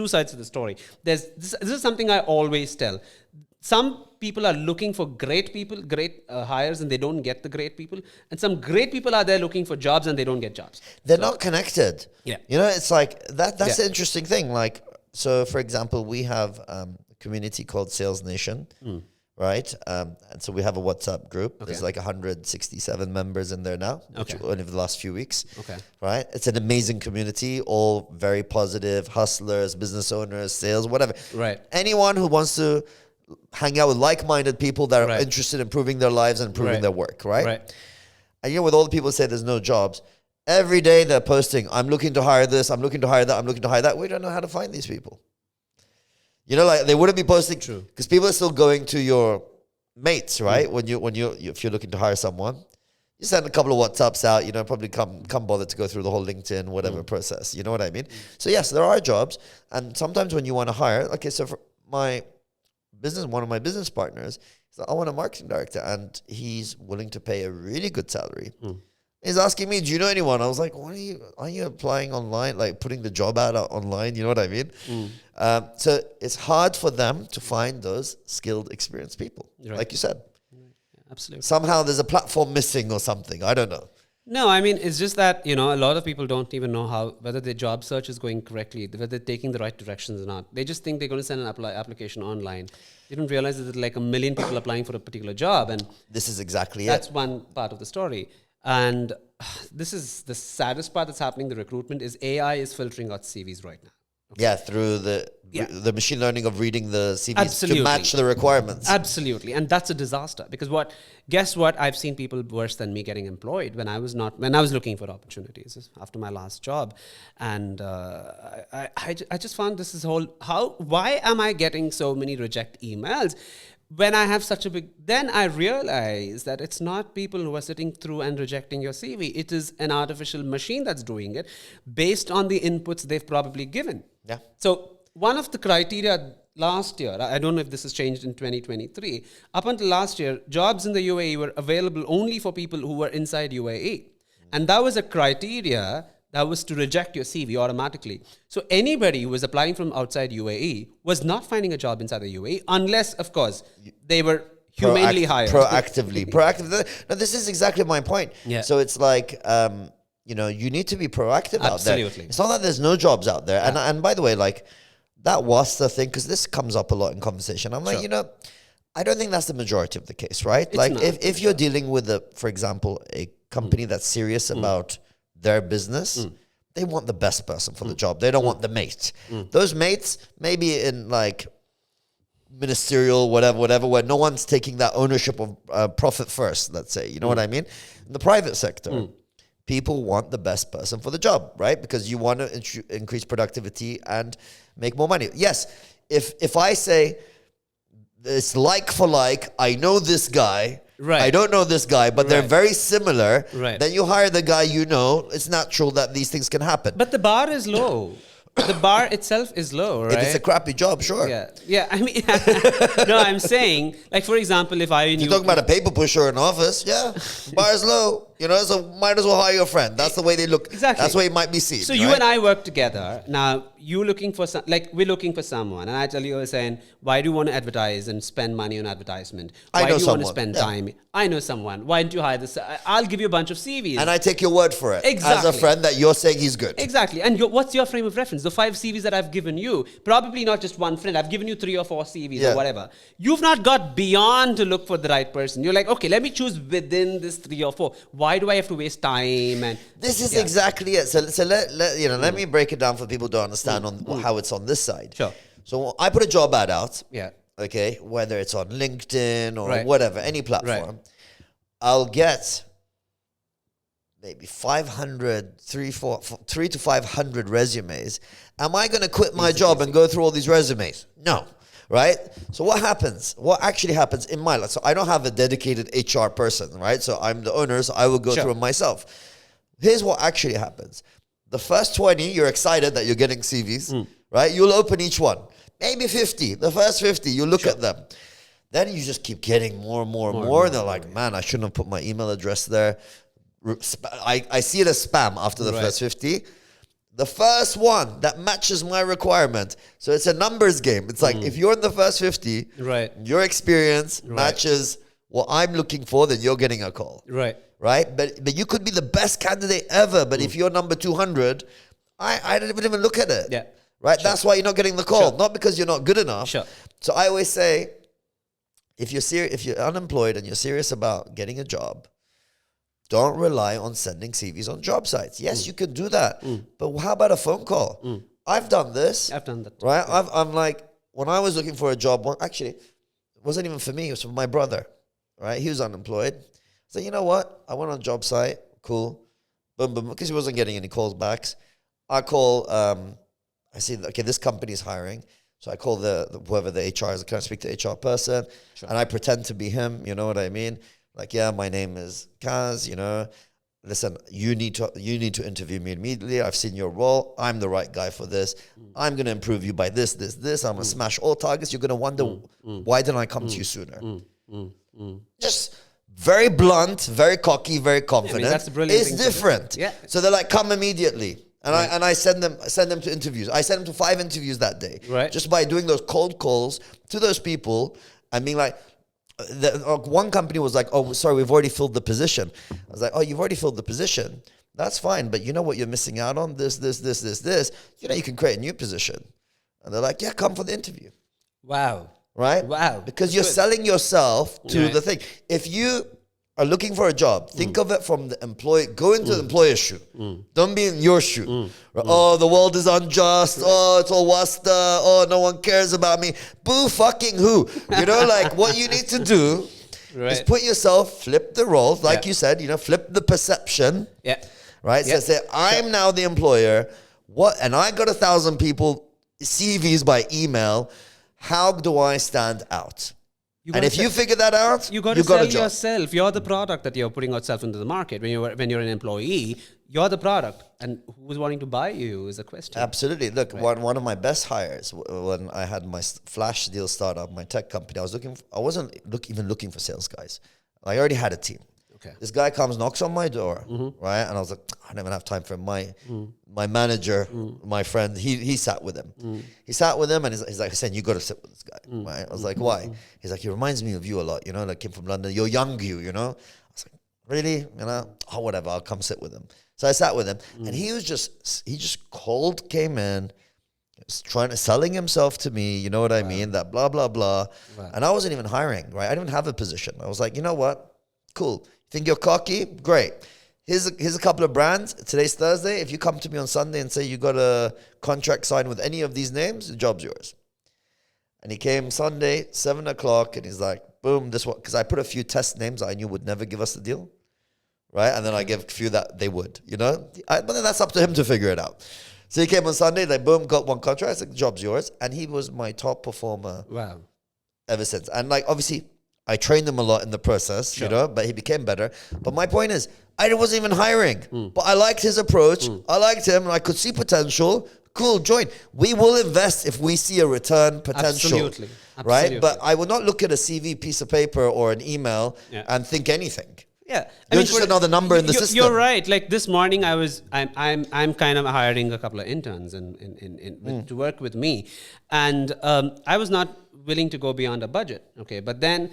Speaker 2: sides of the story. This is something I always tell. Some people are looking for great people, great hires, and they don't get the great people. And some great people are there looking for jobs and they don't get jobs.
Speaker 1: They're not connected.
Speaker 2: Yeah.
Speaker 1: You know, it's like that's the interesting thing. Like, so for example, we have a community called Sales Nation, right? And so we have a WhatsApp group. Okay. There's like 167 members in there now, only for the last few weeks. Okay. Right? It's an amazing community, all very positive, hustlers, business owners, sales, whatever.
Speaker 2: Right.
Speaker 1: Anyone who wants to hang out with like-minded people that are interested in improving their lives and improving their work, right? And you know, with all the people who say there's no jobs, every day they're posting, I'm looking to hire this, I'm looking to hire that, I'm looking to hire that. We don't know how to find these people. You know, like they wouldn't be posting, because people are still going to your mates, right? If you're looking to hire someone, you send a couple of WhatsApps out, you know, probably come bother to go through the whole LinkedIn, whatever process. You know what I mean? So yes, there are jobs. And sometimes when you want to hire, okay, so for one of my business partners, he's So I want a marketing director, and he's willing to pay a really good salary. He's asking me, do you know anyone? I was like, are you applying online, like putting the job ad out online? You know what I mean? So it's hard for them to find those skilled, experienced people, like you said.
Speaker 2: Absolutely.
Speaker 1: Somehow there's a platform missing or something. I don't know.
Speaker 2: No, I mean, it's just that, a lot of people don't even know whether their job search is going correctly, whether they're taking the right directions or not. They just think they're going to send an application online. They don't realize that there's like 1 million people applying for a particular job. And
Speaker 1: this is exactly
Speaker 2: that's one part of the story. And this is the saddest part that's happening in the recruitment is AI is filtering out CVs right now.
Speaker 1: Okay. Yeah, through the machine learning of reading the CVs to match the requirements.
Speaker 2: Absolutely. And that's a disaster because guess what? I've seen people worse than me getting employed when I was looking for opportunities after my last job. And I just found this is why am I getting so many reject emails? When I have then I realize that it's not people who are sitting through and rejecting your CV. It is an artificial machine that's doing it based on the inputs they've probably given.
Speaker 1: Yeah.
Speaker 2: So one of the criteria last year, I don't know if this has changed in 2023, up until last year, jobs in the UAE were available only for people who were inside UAE. And that was a criteria that was to reject your CV automatically. So anybody who was applying from outside UAE was not finding a job inside the UAE unless, of course, they were humanely hired.
Speaker 1: Proactively. No, this is exactly my point.
Speaker 2: Yeah.
Speaker 1: So it's like, you need to be proactive out there.
Speaker 2: Absolutely.
Speaker 1: It's not that there's no jobs out there. Yeah. And by the way, like that was the thing, because this comes up a lot in conversation. I'm like, I don't think that's the majority of the case, right? If you're dealing with, for example, a company that's serious about their business, they want the best person for the job. They don't want the mate. Those mates, maybe in like ministerial, whatever, where no one's taking that ownership of profit first, let's say. You know what I mean? In the private sector, people want the best person for the job, right? Because you want to increase productivity and make more money. Yes, if I say it's like for like, I know this guy, right, I don't know this guy, but they're very similar, right, then you hire the guy it's natural that these things can happen.
Speaker 2: But the bar is low. The bar itself is low, right?
Speaker 1: If it's a crappy job, sure.
Speaker 2: Yeah. I mean, no, I'm saying, like, for example, if
Speaker 1: you're talking about a paper pusher in office, bar is low. So might as well hire your friend. That's the way they look.
Speaker 2: Exactly.
Speaker 1: That's the way it might be seen.
Speaker 2: So you and I work together. Now, we're looking for someone. And I tell you, saying, why do you want to advertise and spend money on advertisement? Why do you want to spend time? I know someone. Why don't you hire this? I'll give you a bunch of CVs.
Speaker 1: And I take your word for it.
Speaker 2: Exactly.
Speaker 1: As a friend that you're saying he's good.
Speaker 2: Exactly. And what's your frame of reference? The 5 CVs that I've given you, probably not just one friend. I've given you 3 or 4 CVs or whatever. You've not got beyond to look for the right person. You're like, okay, let me choose within this 3 or 4. Why do I have to waste time? And
Speaker 1: this is exactly it. So let me break it down for people to understand how it's on this side.
Speaker 2: Sure.
Speaker 1: So I put a job ad out.
Speaker 2: Yeah.
Speaker 1: Okay, whether it's on LinkedIn or whatever, any platform, I'll get maybe 3 to 500 resumes. Am I going to quit my job and go through all these resumes? No. Right? So what happens? What actually happens in my life? So I don't have a dedicated HR person, right? So I'm the owner, so I will go through it myself. Here's what actually happens. The first 20, you're excited that you're getting CVs, right? You'll open each one. Maybe 50. The first 50, you look at them. Then you just keep getting more and more. And they're like, man, I shouldn't have put my email address there. I see it as spam after the first 50. The first one that matches my requirement. So it's a numbers game. It's like if you're in the first 50, your experience matches what I'm looking for, then you're getting a call. Right? But you could be the best candidate ever, but if you're number 200, I didn't even look at it. Yeah. Right? Sure. That's why you're not getting the call. Not because you're not good enough. Sure. So I always say, if you're unemployed and you're serious about getting a job, don't rely on sending CVs on job sites. Yes, you can do that. But how about a phone call? I've done this.
Speaker 2: I've done that.
Speaker 1: Right? I'm like, when I was looking for a job, actually, it wasn't even for me. It was for my brother. Right? He was unemployed. So you know what? I went on a job site. Cool. Boom, boom. Because he wasn't getting any calls back. I call, I see, okay, this company is hiring. So I call whoever the HR is. Can I speak to the HR person? Sure. And I pretend to be him. You know what I mean? Like, yeah, my name is Kaz, listen, you need to interview me immediately. I've seen your role. I'm the right guy for this. I'm going to improve you by this. I'm going to smash all targets. You're going to wonder, why didn't I come to you sooner? Just very blunt, very cocky, very confident.
Speaker 2: that's the brilliant
Speaker 1: It's
Speaker 2: thing to do.
Speaker 1: different.
Speaker 2: Yeah.
Speaker 1: So they're like, come immediately. And I send them to interviews. I sent them to 5 interviews that day.
Speaker 2: Right.
Speaker 1: Just by doing those cold calls to those people and being like, one company was like, oh, sorry, we've already filled the position. I was like, oh, you've already filled the position. That's fine. But you know what you're missing out on? This. You know, you can create a new position. And they're like, yeah, come for the interview.
Speaker 2: Wow.
Speaker 1: Right?
Speaker 2: Wow.
Speaker 1: Because
Speaker 2: That's
Speaker 1: you're
Speaker 2: good.
Speaker 1: selling yourself to
Speaker 2: Right.
Speaker 1: the thing. If you are looking for a job, think of it from the employee. Go into the employer's shoe. Don't be in your shoe. Right? Oh, the world is unjust. Oh, it's all wasta. Oh, no one cares about me. Boo fucking who? You know, like what you need to do is
Speaker 2: Right.
Speaker 1: put yourself, flip the roles, like
Speaker 2: Yeah.
Speaker 1: you said, you know, flip the perception.
Speaker 2: Yeah.
Speaker 1: Right?
Speaker 2: Yeah.
Speaker 1: So say, I'm now the employer. And I got 1,000 people, CVs by email. How do I stand out?
Speaker 2: You
Speaker 1: And
Speaker 2: gotta
Speaker 1: if you
Speaker 2: sell-
Speaker 1: figure that out,
Speaker 2: You got
Speaker 1: you
Speaker 2: to
Speaker 1: got
Speaker 2: sell
Speaker 1: a job.
Speaker 2: yourself. You're the product that you're putting yourself into the market. When you're an employee, you're the product, and who's wanting to buy you is a question.
Speaker 1: Absolutely. Look, one of my best hires when I had my flash deal startup, my tech company, I wasn't even looking for sales guys. I already had a team.
Speaker 2: Okay.
Speaker 1: This guy comes, knocks on my door, right? And I was like, I don't even have time for him. My manager, my friend, he sat with him. He sat with him and he's like, Hussein, you got to sit with this guy, right? I was like, why? He's like, he reminds me of you a lot, you know, like came from London. You're young, you know? I was like, really? You know? Oh, whatever, I'll come sit with him. So I sat with him and he just cold came in, selling himself to me, you know what I mean? That blah, blah, blah.
Speaker 2: Wow.
Speaker 1: And I wasn't even hiring, right? I didn't even have a position. I was like, you know what? Cool. Think you're cocky? Great. Here's a couple of brands. Today's Thursday. If you come to me on Sunday and say you got a contract signed with any of these names, the job's yours. And he came Sunday, 7 o'clock, and he's like, boom, this one. Because I put a few test names I knew would never give us the deal, right? And then I gave a few that they would, you know? But then that's up to him to figure it out. So he came on Sunday, like, boom, got one contract. I said, the job's yours. And he was my top performer
Speaker 2: Wow.
Speaker 1: ever since. And like, obviously, I trained him a lot in the process, you know, but he became better. But my point is, I wasn't even hiring, but I liked his approach. I liked him and I could see potential. Cool, join. We will invest if we see a return potential.
Speaker 2: Absolutely.
Speaker 1: Right?
Speaker 2: Absolutely.
Speaker 1: But I will not look at a CV piece of paper or an email and think anything.
Speaker 2: Yeah,
Speaker 1: You're just another number in the system.
Speaker 2: You're right. Like this morning, I'm kind of hiring a couple of interns to work with me, and I was not willing to go beyond a budget. Okay, but then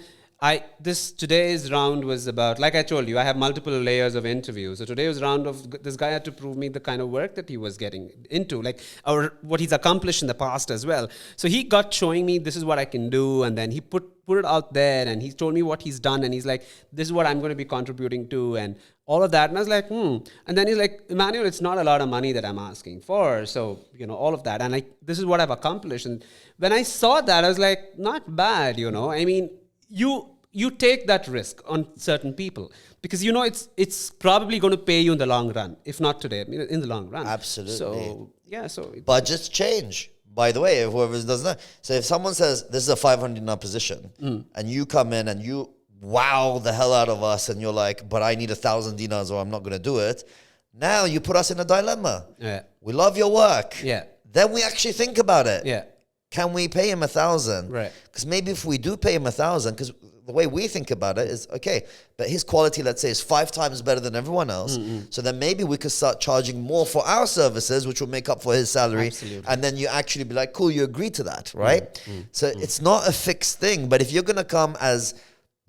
Speaker 2: today's round was about, like I told you, I have multiple layers of interviews. So today's round of this guy had to prove me the kind of work that he was getting into, like, or what he's accomplished in the past as well. So he got showing me this is what I can do, and then he put it out there, and he told me what he's done, and he's like, this is what I'm going to be contributing to, and all of that. And I was like, And then he's like, Immanuel, it's not a lot of money that I'm asking for. So, you know, all of that. And like, this is what I've accomplished. And when I saw that, I was like, not bad, you know. I mean, you take that risk on certain people because you know it's probably going to pay you in the long run, if not today, in the long run.
Speaker 1: Absolutely.
Speaker 2: So yeah,
Speaker 1: Budgets change. By the way, if whoever does that. So if someone says this is a 500 dinar position, and you come in and you wow the hell out of us, and you're like, but I need 1,000 dinars or I'm not going to do it. Now you put us in a dilemma.
Speaker 2: Yeah.
Speaker 1: We love your work.
Speaker 2: Yeah.
Speaker 1: Then we actually think about it.
Speaker 2: Yeah.
Speaker 1: Can we pay him 1,000?
Speaker 2: Right.
Speaker 1: Because maybe if we do pay him 1,000, because the way we think about it is, okay, but his quality, let's say, is 5 times better than everyone else. So then maybe we could start charging more for our services, which will make up for his salary.
Speaker 2: Absolutely.
Speaker 1: And then you actually be like, cool, you agree to that, right? So it's not a fixed thing. But if you're going to come as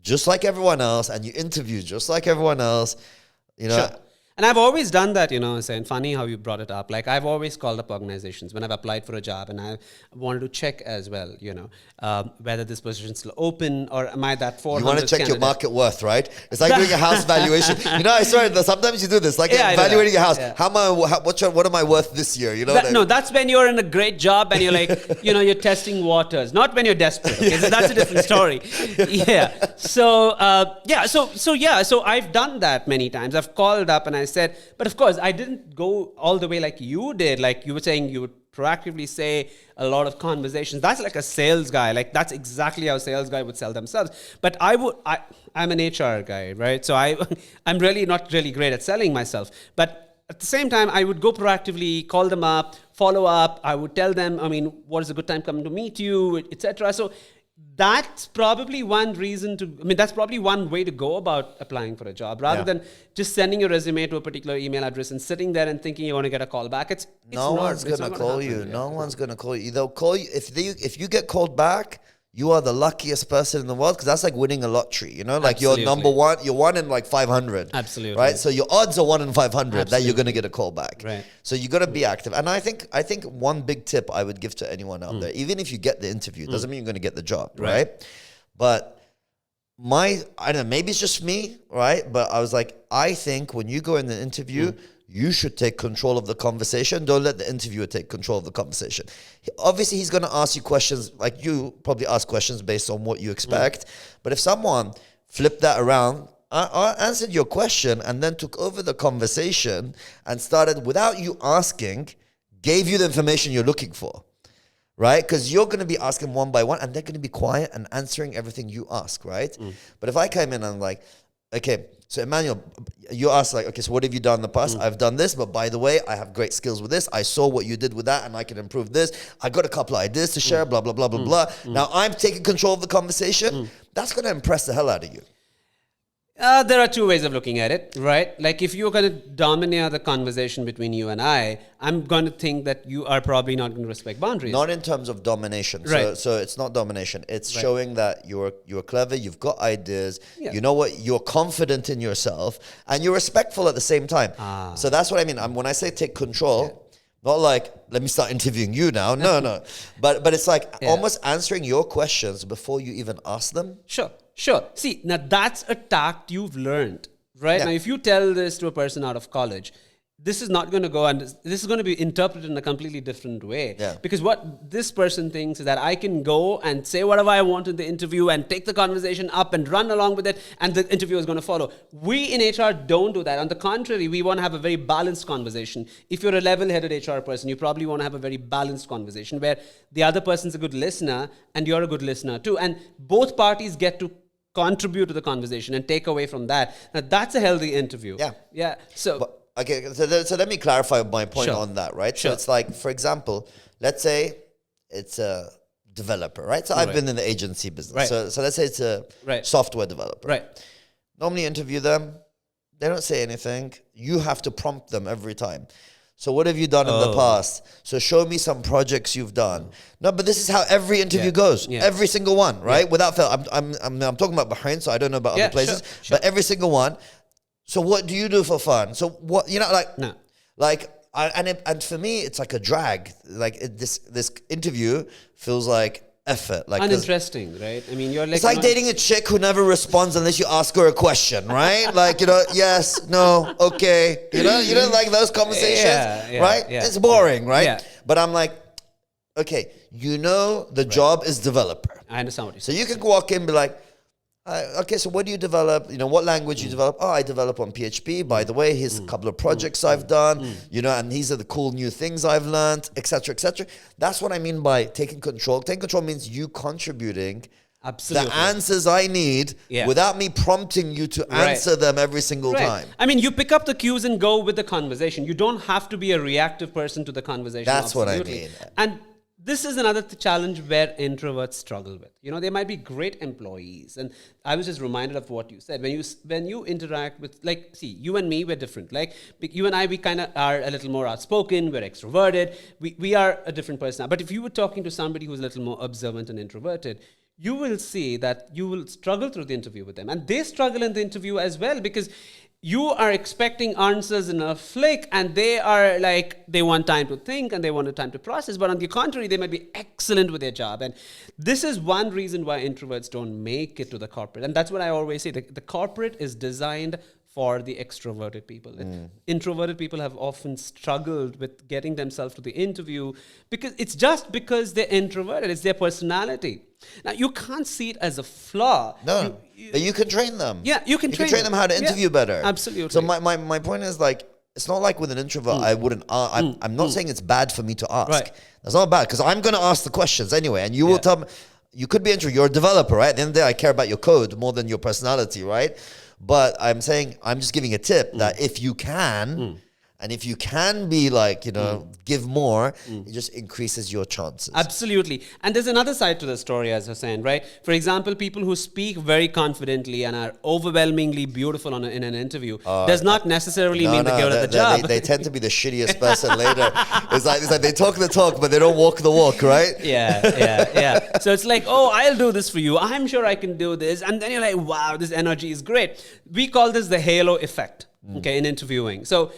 Speaker 1: just like everyone else and you interview just like everyone else, you know.
Speaker 2: Sure. And I've always done that, you know, and funny how you brought it up. Like I've always called up organizations when I've applied for a job, and I wanted to check as well, you know, whether this position is still open or am I that 400th
Speaker 1: You want to check your
Speaker 2: candidate?
Speaker 1: market worth, right? It's like doing a house valuation. You know, I swear, sometimes you do this, like
Speaker 2: Yeah, I do
Speaker 1: evaluating
Speaker 2: that.
Speaker 1: your house.
Speaker 2: Yeah.
Speaker 1: What am I worth this year? You know, what I
Speaker 2: No,
Speaker 1: mean?
Speaker 2: that's when you're in a great job and you're like, you know, you're testing waters. Not when you're desperate. Okay? So that's a different story. Yeah. So so I've done that many times. I've called up and I said, but of course, I didn't go all the way like you did. Like you were saying, you would proactively say a lot of conversations. That's like a sales guy. Like that's exactly how a sales guy would sell themselves. But I'm an HR guy, right? So I'm really not really great at selling myself. But at the same time, I would go proactively, call them up, follow up. I would tell them, I mean, what is a good time coming to meet you, etc. So that's probably one reason that's probably one way to go about applying for a job, rather than just sending your resume to a particular email address and sitting there and thinking you're going to get a call back.
Speaker 1: No one's going to call you. No one's going to call you. They'll call you if you get called back. You are the luckiest person in the world, because that's like winning a lottery, you know? Like
Speaker 2: Absolutely.
Speaker 1: you're number one, you're 1 in like 500.
Speaker 2: Absolutely.
Speaker 1: Right? So your odds are 1 in 500 that you're going to get a call back.
Speaker 2: Right.
Speaker 1: So you got to be active. And I think one big tip I would give to anyone out there, even if you get the interview, it doesn't mean you're going to get the job, right? But I don't know, maybe it's just me, right? But I was like, I think when you go in the interview, you should take control of the conversation. Don't let the interviewer take control of the conversation. Obviously, he's going to ask you questions, like you probably ask questions based on what you expect. But if someone flipped that around, answered your question, and then took over the conversation and started, without you asking, gave you the information you're looking for, right? Because you're going to be asking one by one, and they're going to be quiet and answering everything you ask, right? But if I came in and I'm like, okay, so Immanuel, you asked like, okay, so what have you done in the past? I've done this, but by the way, I have great skills with this. I saw what you did with that, and I can improve this. I got a couple of ideas to share, blah, blah, blah, blah, blah. Now I'm taking control of the conversation. That's going to impress the hell out of you.
Speaker 2: There are two ways of looking at it, right? Like if you're going to dominate the conversation between you and I'm going to think that you are probably not going to respect boundaries.
Speaker 1: Not in terms of domination.
Speaker 2: Right.
Speaker 1: So it's not domination. It's showing that you're clever, you've got ideas,
Speaker 2: Yeah.
Speaker 1: you know what, you're confident in yourself, and you're respectful at the same time. So that's what I mean. When I say take control, not like, let me start interviewing you now. No. But it's like almost answering your questions before you even ask them.
Speaker 2: Sure. See, now that's a tact you've learned, right?
Speaker 1: Yeah.
Speaker 2: Now, if you tell this to a person out of college, this is not going to go, and this is going to be interpreted in a completely different way.
Speaker 1: Yeah.
Speaker 2: Because what this person thinks is that I can go and say whatever I want in the interview and take the conversation up and run along with it, and the interview is going to follow. We in HR don't do that. On the contrary, we want to have a very balanced conversation. If you're a level-headed HR person, you probably want to have a very balanced conversation where the other person's a good listener and you're a good listener too. And both parties get to contribute to the conversation and take away from that. Now, that's a healthy interview. Yeah. So...
Speaker 1: Okay, so let me clarify my point on that, right? So it's like, for example, let's say it's a developer, right? So I've been in the agency business.
Speaker 2: Right.
Speaker 1: So let's say it's a software developer.
Speaker 2: Right.
Speaker 1: Normally interview them, they don't say anything. You have to prompt them every time. So what have you done in the past? So show me some projects you've done. No, but this is how every interview goes. Every single one, right? Without fail. I'm talking about Bahrain, so I don't know about other places. But every single one. So what do you do for fun? So what, you know, like,
Speaker 2: No.
Speaker 1: like, and for me, it's like a drag. Like this interview feels like effort. Like
Speaker 2: uninteresting, right? I mean, you're like...
Speaker 1: it's like dating a chick who never responds unless you ask her a question, right? Like, you know, yes, no, okay. You know, like those conversations, right? It's boring, right?
Speaker 2: Yeah.
Speaker 1: But I'm like, okay, you know, the job is developer.
Speaker 2: I understand what you're
Speaker 1: So
Speaker 2: saying.
Speaker 1: you can walk in and be like, okay, so what do you develop? You know, what language you develop? Oh, I develop on PHP. By the way, here's a couple of projects I've done, you know, and these are the cool new things I've learned, etc., etc. That's what I mean by taking control. Taking control means you contributing
Speaker 2: Absolutely.
Speaker 1: the answers I need without me prompting you to answer them every single time.
Speaker 2: I mean, you pick up the cues and go with the conversation. You don't have to be a reactive person to the conversation.
Speaker 1: That's what I
Speaker 2: Absolutely.
Speaker 1: mean.
Speaker 2: And this is another challenge where introverts struggle with. You know, they might be great employees. And I was just reminded of what you said. When you interact with, like, see, you and me, we're different. Like, you and I, we kind of are a little more outspoken. We're extroverted. We are a different person. But if you were talking to somebody who's a little more observant and introverted, you will see that you will struggle through the interview with them. And they struggle in the interview as well, because you are expecting answers in a flick, and they are like, they want time to think and they want time to process. But on the contrary, they might be excellent with their job. And this is one reason why introverts don't make it to the corporate. And that's what I always say. The corporate is designed for the extroverted people. Introverted people have often struggled with getting themselves to the interview because because they're introverted. It's their personality. Now, you can't see it as a flaw.
Speaker 1: No, but you can train them.
Speaker 2: Yeah, you can train
Speaker 1: them how to interview better.
Speaker 2: Absolutely.
Speaker 1: So my point is, like, it's not like with an introvert, I wouldn't. I'm not saying it's bad for me to ask.
Speaker 2: Right.
Speaker 1: That's not bad, because I'm going to ask the questions anyway, and you will tell me. You could be introvert. You're a developer, right? At the end of the day, I care about your code more than your personality, right? But I'm saying, I'm just giving a tip that if you can, And if you can be like, give more, it just increases your chances.
Speaker 2: Absolutely. And there's another side to the story, as Hussain, right? For example, people who speak very confidently and are overwhelmingly beautiful in an interview does not necessarily mean they're good at the job.
Speaker 1: They tend to be the shittiest person later. It's like they talk the talk, but they don't walk the walk, right?
Speaker 2: Yeah. So it's like, oh, I'll do this for you. I'm sure I can do this. And then you're like, wow, this energy is great. We call this the halo effect, okay, in interviewing. So,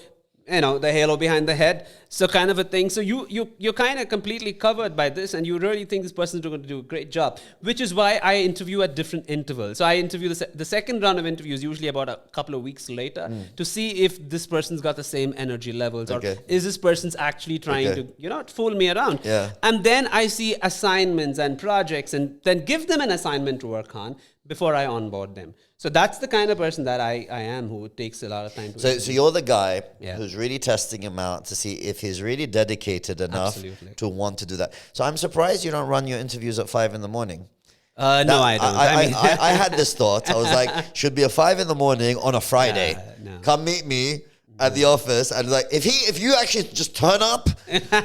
Speaker 2: the halo behind the head, so kind of a thing. So you're kind of completely covered by this, and you really think this person's going to do a great job, which is why I interview at different intervals. So I interview the second round of interviews usually about a couple of weeks later to see if this person's got the same energy levels, or is this person's actually trying to, fool me around.
Speaker 1: Yeah.
Speaker 2: And then I see assignments and projects, and then give them an assignment to work on before I onboard them. So that's the kind of person that I am, who takes a lot of time to
Speaker 1: So you're the guy who's really testing him out to see if he's really dedicated enough to want to do that. So I'm surprised you don't run your interviews at 5 a.m.
Speaker 2: No, I don't.
Speaker 1: I had this thought. I was like, should be a 5 a.m. on a Friday.
Speaker 2: No.
Speaker 1: Come meet me at the office, and like if you actually just turn up,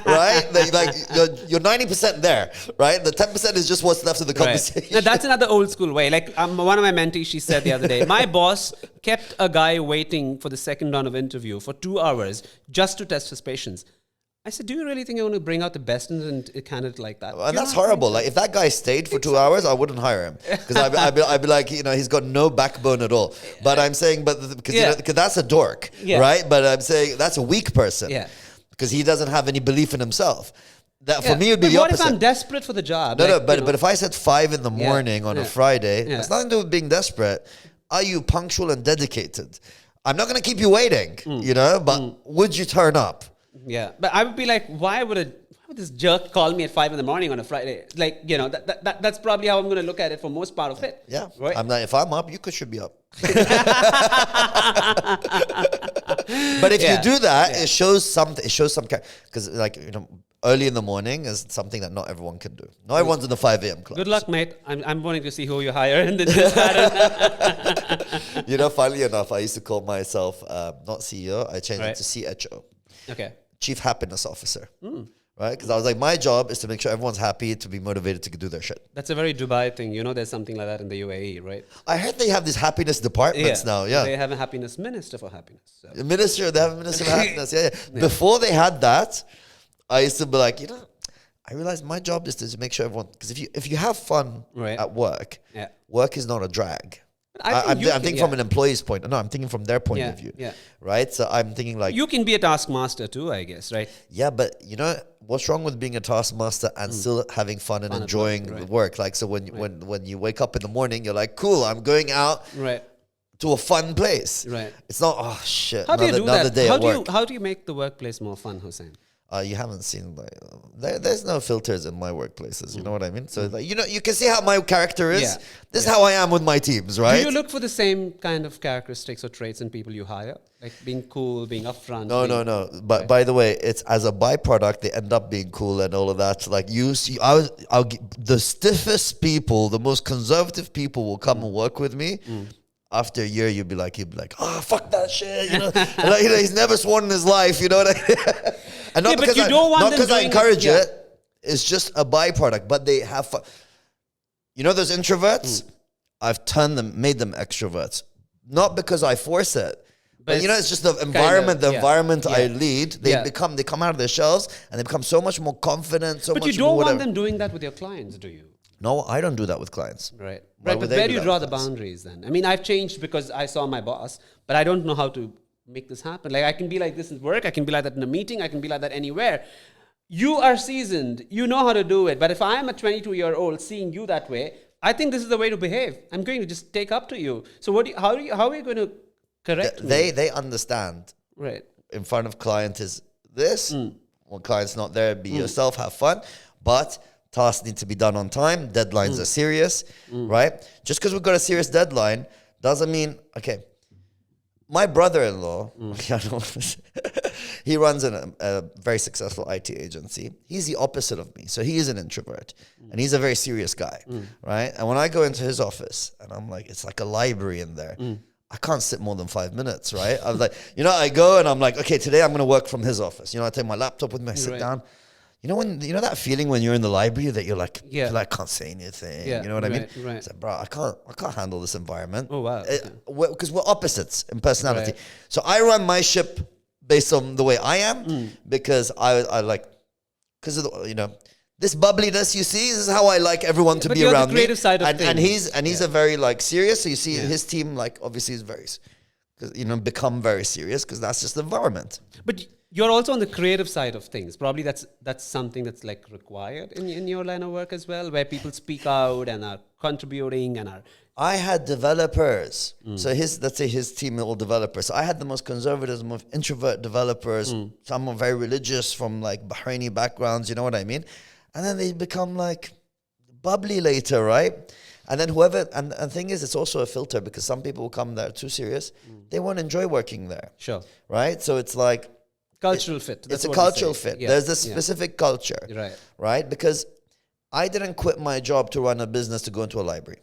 Speaker 1: right? like you're 90% there, right? The 10% is just what's left of the conversation.
Speaker 2: Right. Now, that's another old school way. Like one of my mentees, she said the other day, my boss kept a guy waiting for the second round of interview for 2 hours just to test his patience. I said, do you really think I want to bring out the best in a candidate like that?
Speaker 1: And that's horrible. Like, if that guy stayed for 2 hours, I wouldn't hire him. Because I'd be like, he's got no backbone at all. But I'm saying, because that's a dork, right? But I'm saying that's a weak person.
Speaker 2: Yeah.
Speaker 1: Because he doesn't have any belief in himself. That for me would be the opposite.
Speaker 2: What if I'm desperate for the job?
Speaker 1: But if I said 5 a.m. on a Friday, it's nothing to do with being desperate. Are you punctual and dedicated? I'm not going to keep you waiting, but would you turn up?
Speaker 2: Yeah, but I would be like, why would this jerk call me at 5 a.m. on a Friday? Like, that's probably how I'm going to look at it for most part of it.
Speaker 1: Yeah,
Speaker 2: right?
Speaker 1: If I'm up, you should be up. But if you do that, it shows something. It shows some because, early in the morning is something that not everyone can do. Not everyone's in the 5 a.m. club.
Speaker 2: Good luck, mate. I'm wanting to see who you hire in this pattern.
Speaker 1: Funnily enough, I used to call myself not CEO. I changed it to CHO.
Speaker 2: Okay.
Speaker 1: Chief Happiness Officer. Right? Because I was like, my job is to make sure everyone's happy, to be motivated to do their shit.
Speaker 2: That's a very Dubai thing. There's something like that in the UAE, right?
Speaker 1: I heard they have these happiness departments now. Yeah.
Speaker 2: They have a happiness minister for happiness. So.
Speaker 1: They have a minister for happiness. Yeah. Before they had that, I used to be like, I realized my job is to make sure everyone, because if you have fun at work, work is not a drag. I'm thinking from an employee's point. No, I'm thinking from their point of view. Yeah. Right? So I'm thinking like...
Speaker 2: You can be a taskmaster too, I guess, right?
Speaker 1: Yeah, but what's wrong with being a taskmaster and still having fun and enjoying the work? Like, so when you wake up in the morning, you're like, cool, I'm going out to a fun place.
Speaker 2: Right.
Speaker 1: It's not, oh shit,
Speaker 2: how do you do that?
Speaker 1: Day at work.
Speaker 2: How do you make the workplace more fun, Hussain?
Speaker 1: You haven't seen there's no filters in my workplaces. You know what I mean? So you can see how my character is. Yeah. This is how I am with my teams, right?
Speaker 2: Do you look for the same kind of characteristics or traits in people you hire, like being cool, being upfront?
Speaker 1: No. But by the way, it's as a byproduct they end up being cool and all of that. Like the stiffest people, the most conservative people will come and work with me. After a year, you'd be like, oh, fuck that shit, he's never sworn in his life, you know what I mean? And not because I encourage it, it's just a byproduct, but they have fun. Those introverts, I've made them extroverts. Not because I force it, but it's just the environment I lead. They come out of their shells and they become so much more confident.
Speaker 2: But you don't want them doing that with your clients, do you?
Speaker 1: No, I don't do that with clients.
Speaker 2: Right. But where do you draw the boundaries then? I mean, I've changed because I saw my boss, but I don't know how to make this happen. Like, I can be like this at work, I can be like that in a meeting, I can be like that anywhere. You are seasoned, you know how to do it. But if I am a 22-year-old seeing you that way, I think this is the way to behave. I'm going to just take up to you. So how are you going to correct me?
Speaker 1: They understand.
Speaker 2: Right.
Speaker 1: In front of client is this. When client's not there, be yourself, have fun. But tasks need to be done on time. Deadlines are serious, right? Just because we've got a serious deadline doesn't mean, okay. My brother-in-law, he runs a very successful IT agency. He's the opposite of me. So he is an introvert and he's a very serious guy, right? And when I go into his office and I'm like, it's like a library in there. I can't sit more than 5 minutes, right? I was like, I go and I'm like, okay, today I'm going to work from his office. I take my laptop with me, I sit down. That feeling when you're in the library that you're like, I can't say anything. You know what I mean?
Speaker 2: Right.
Speaker 1: It's like, bro, I can't handle this environment.
Speaker 2: Oh, wow.
Speaker 1: Because we're opposites in personality. Right. So I run my ship based on the way I am because I like, because of the, this bubbliness you see, this is how I like everyone to be around me.
Speaker 2: Creative side of things.
Speaker 1: And he's a very like serious. So you see his team like obviously is very, become very serious because that's just the environment.
Speaker 2: But you're also on the creative side of things. Probably that's something that's like required in your line of work as well, where people speak out and are contributing and are.
Speaker 1: I had developers. So let's say his team are all developers. So I had the most conservative, most introvert developers. Some are very religious from like Bahraini backgrounds. You know what I mean? And then they become like bubbly later, right? And then and the thing is, it's also a filter because some people will come there too serious. They won't enjoy working there.
Speaker 2: Sure.
Speaker 1: Right? So it's like.
Speaker 2: Cultural fit.
Speaker 1: It's a cultural fit. Yeah. There's a specific culture.
Speaker 2: Right.
Speaker 1: Right? Because I didn't quit my job to run a business to go into a library.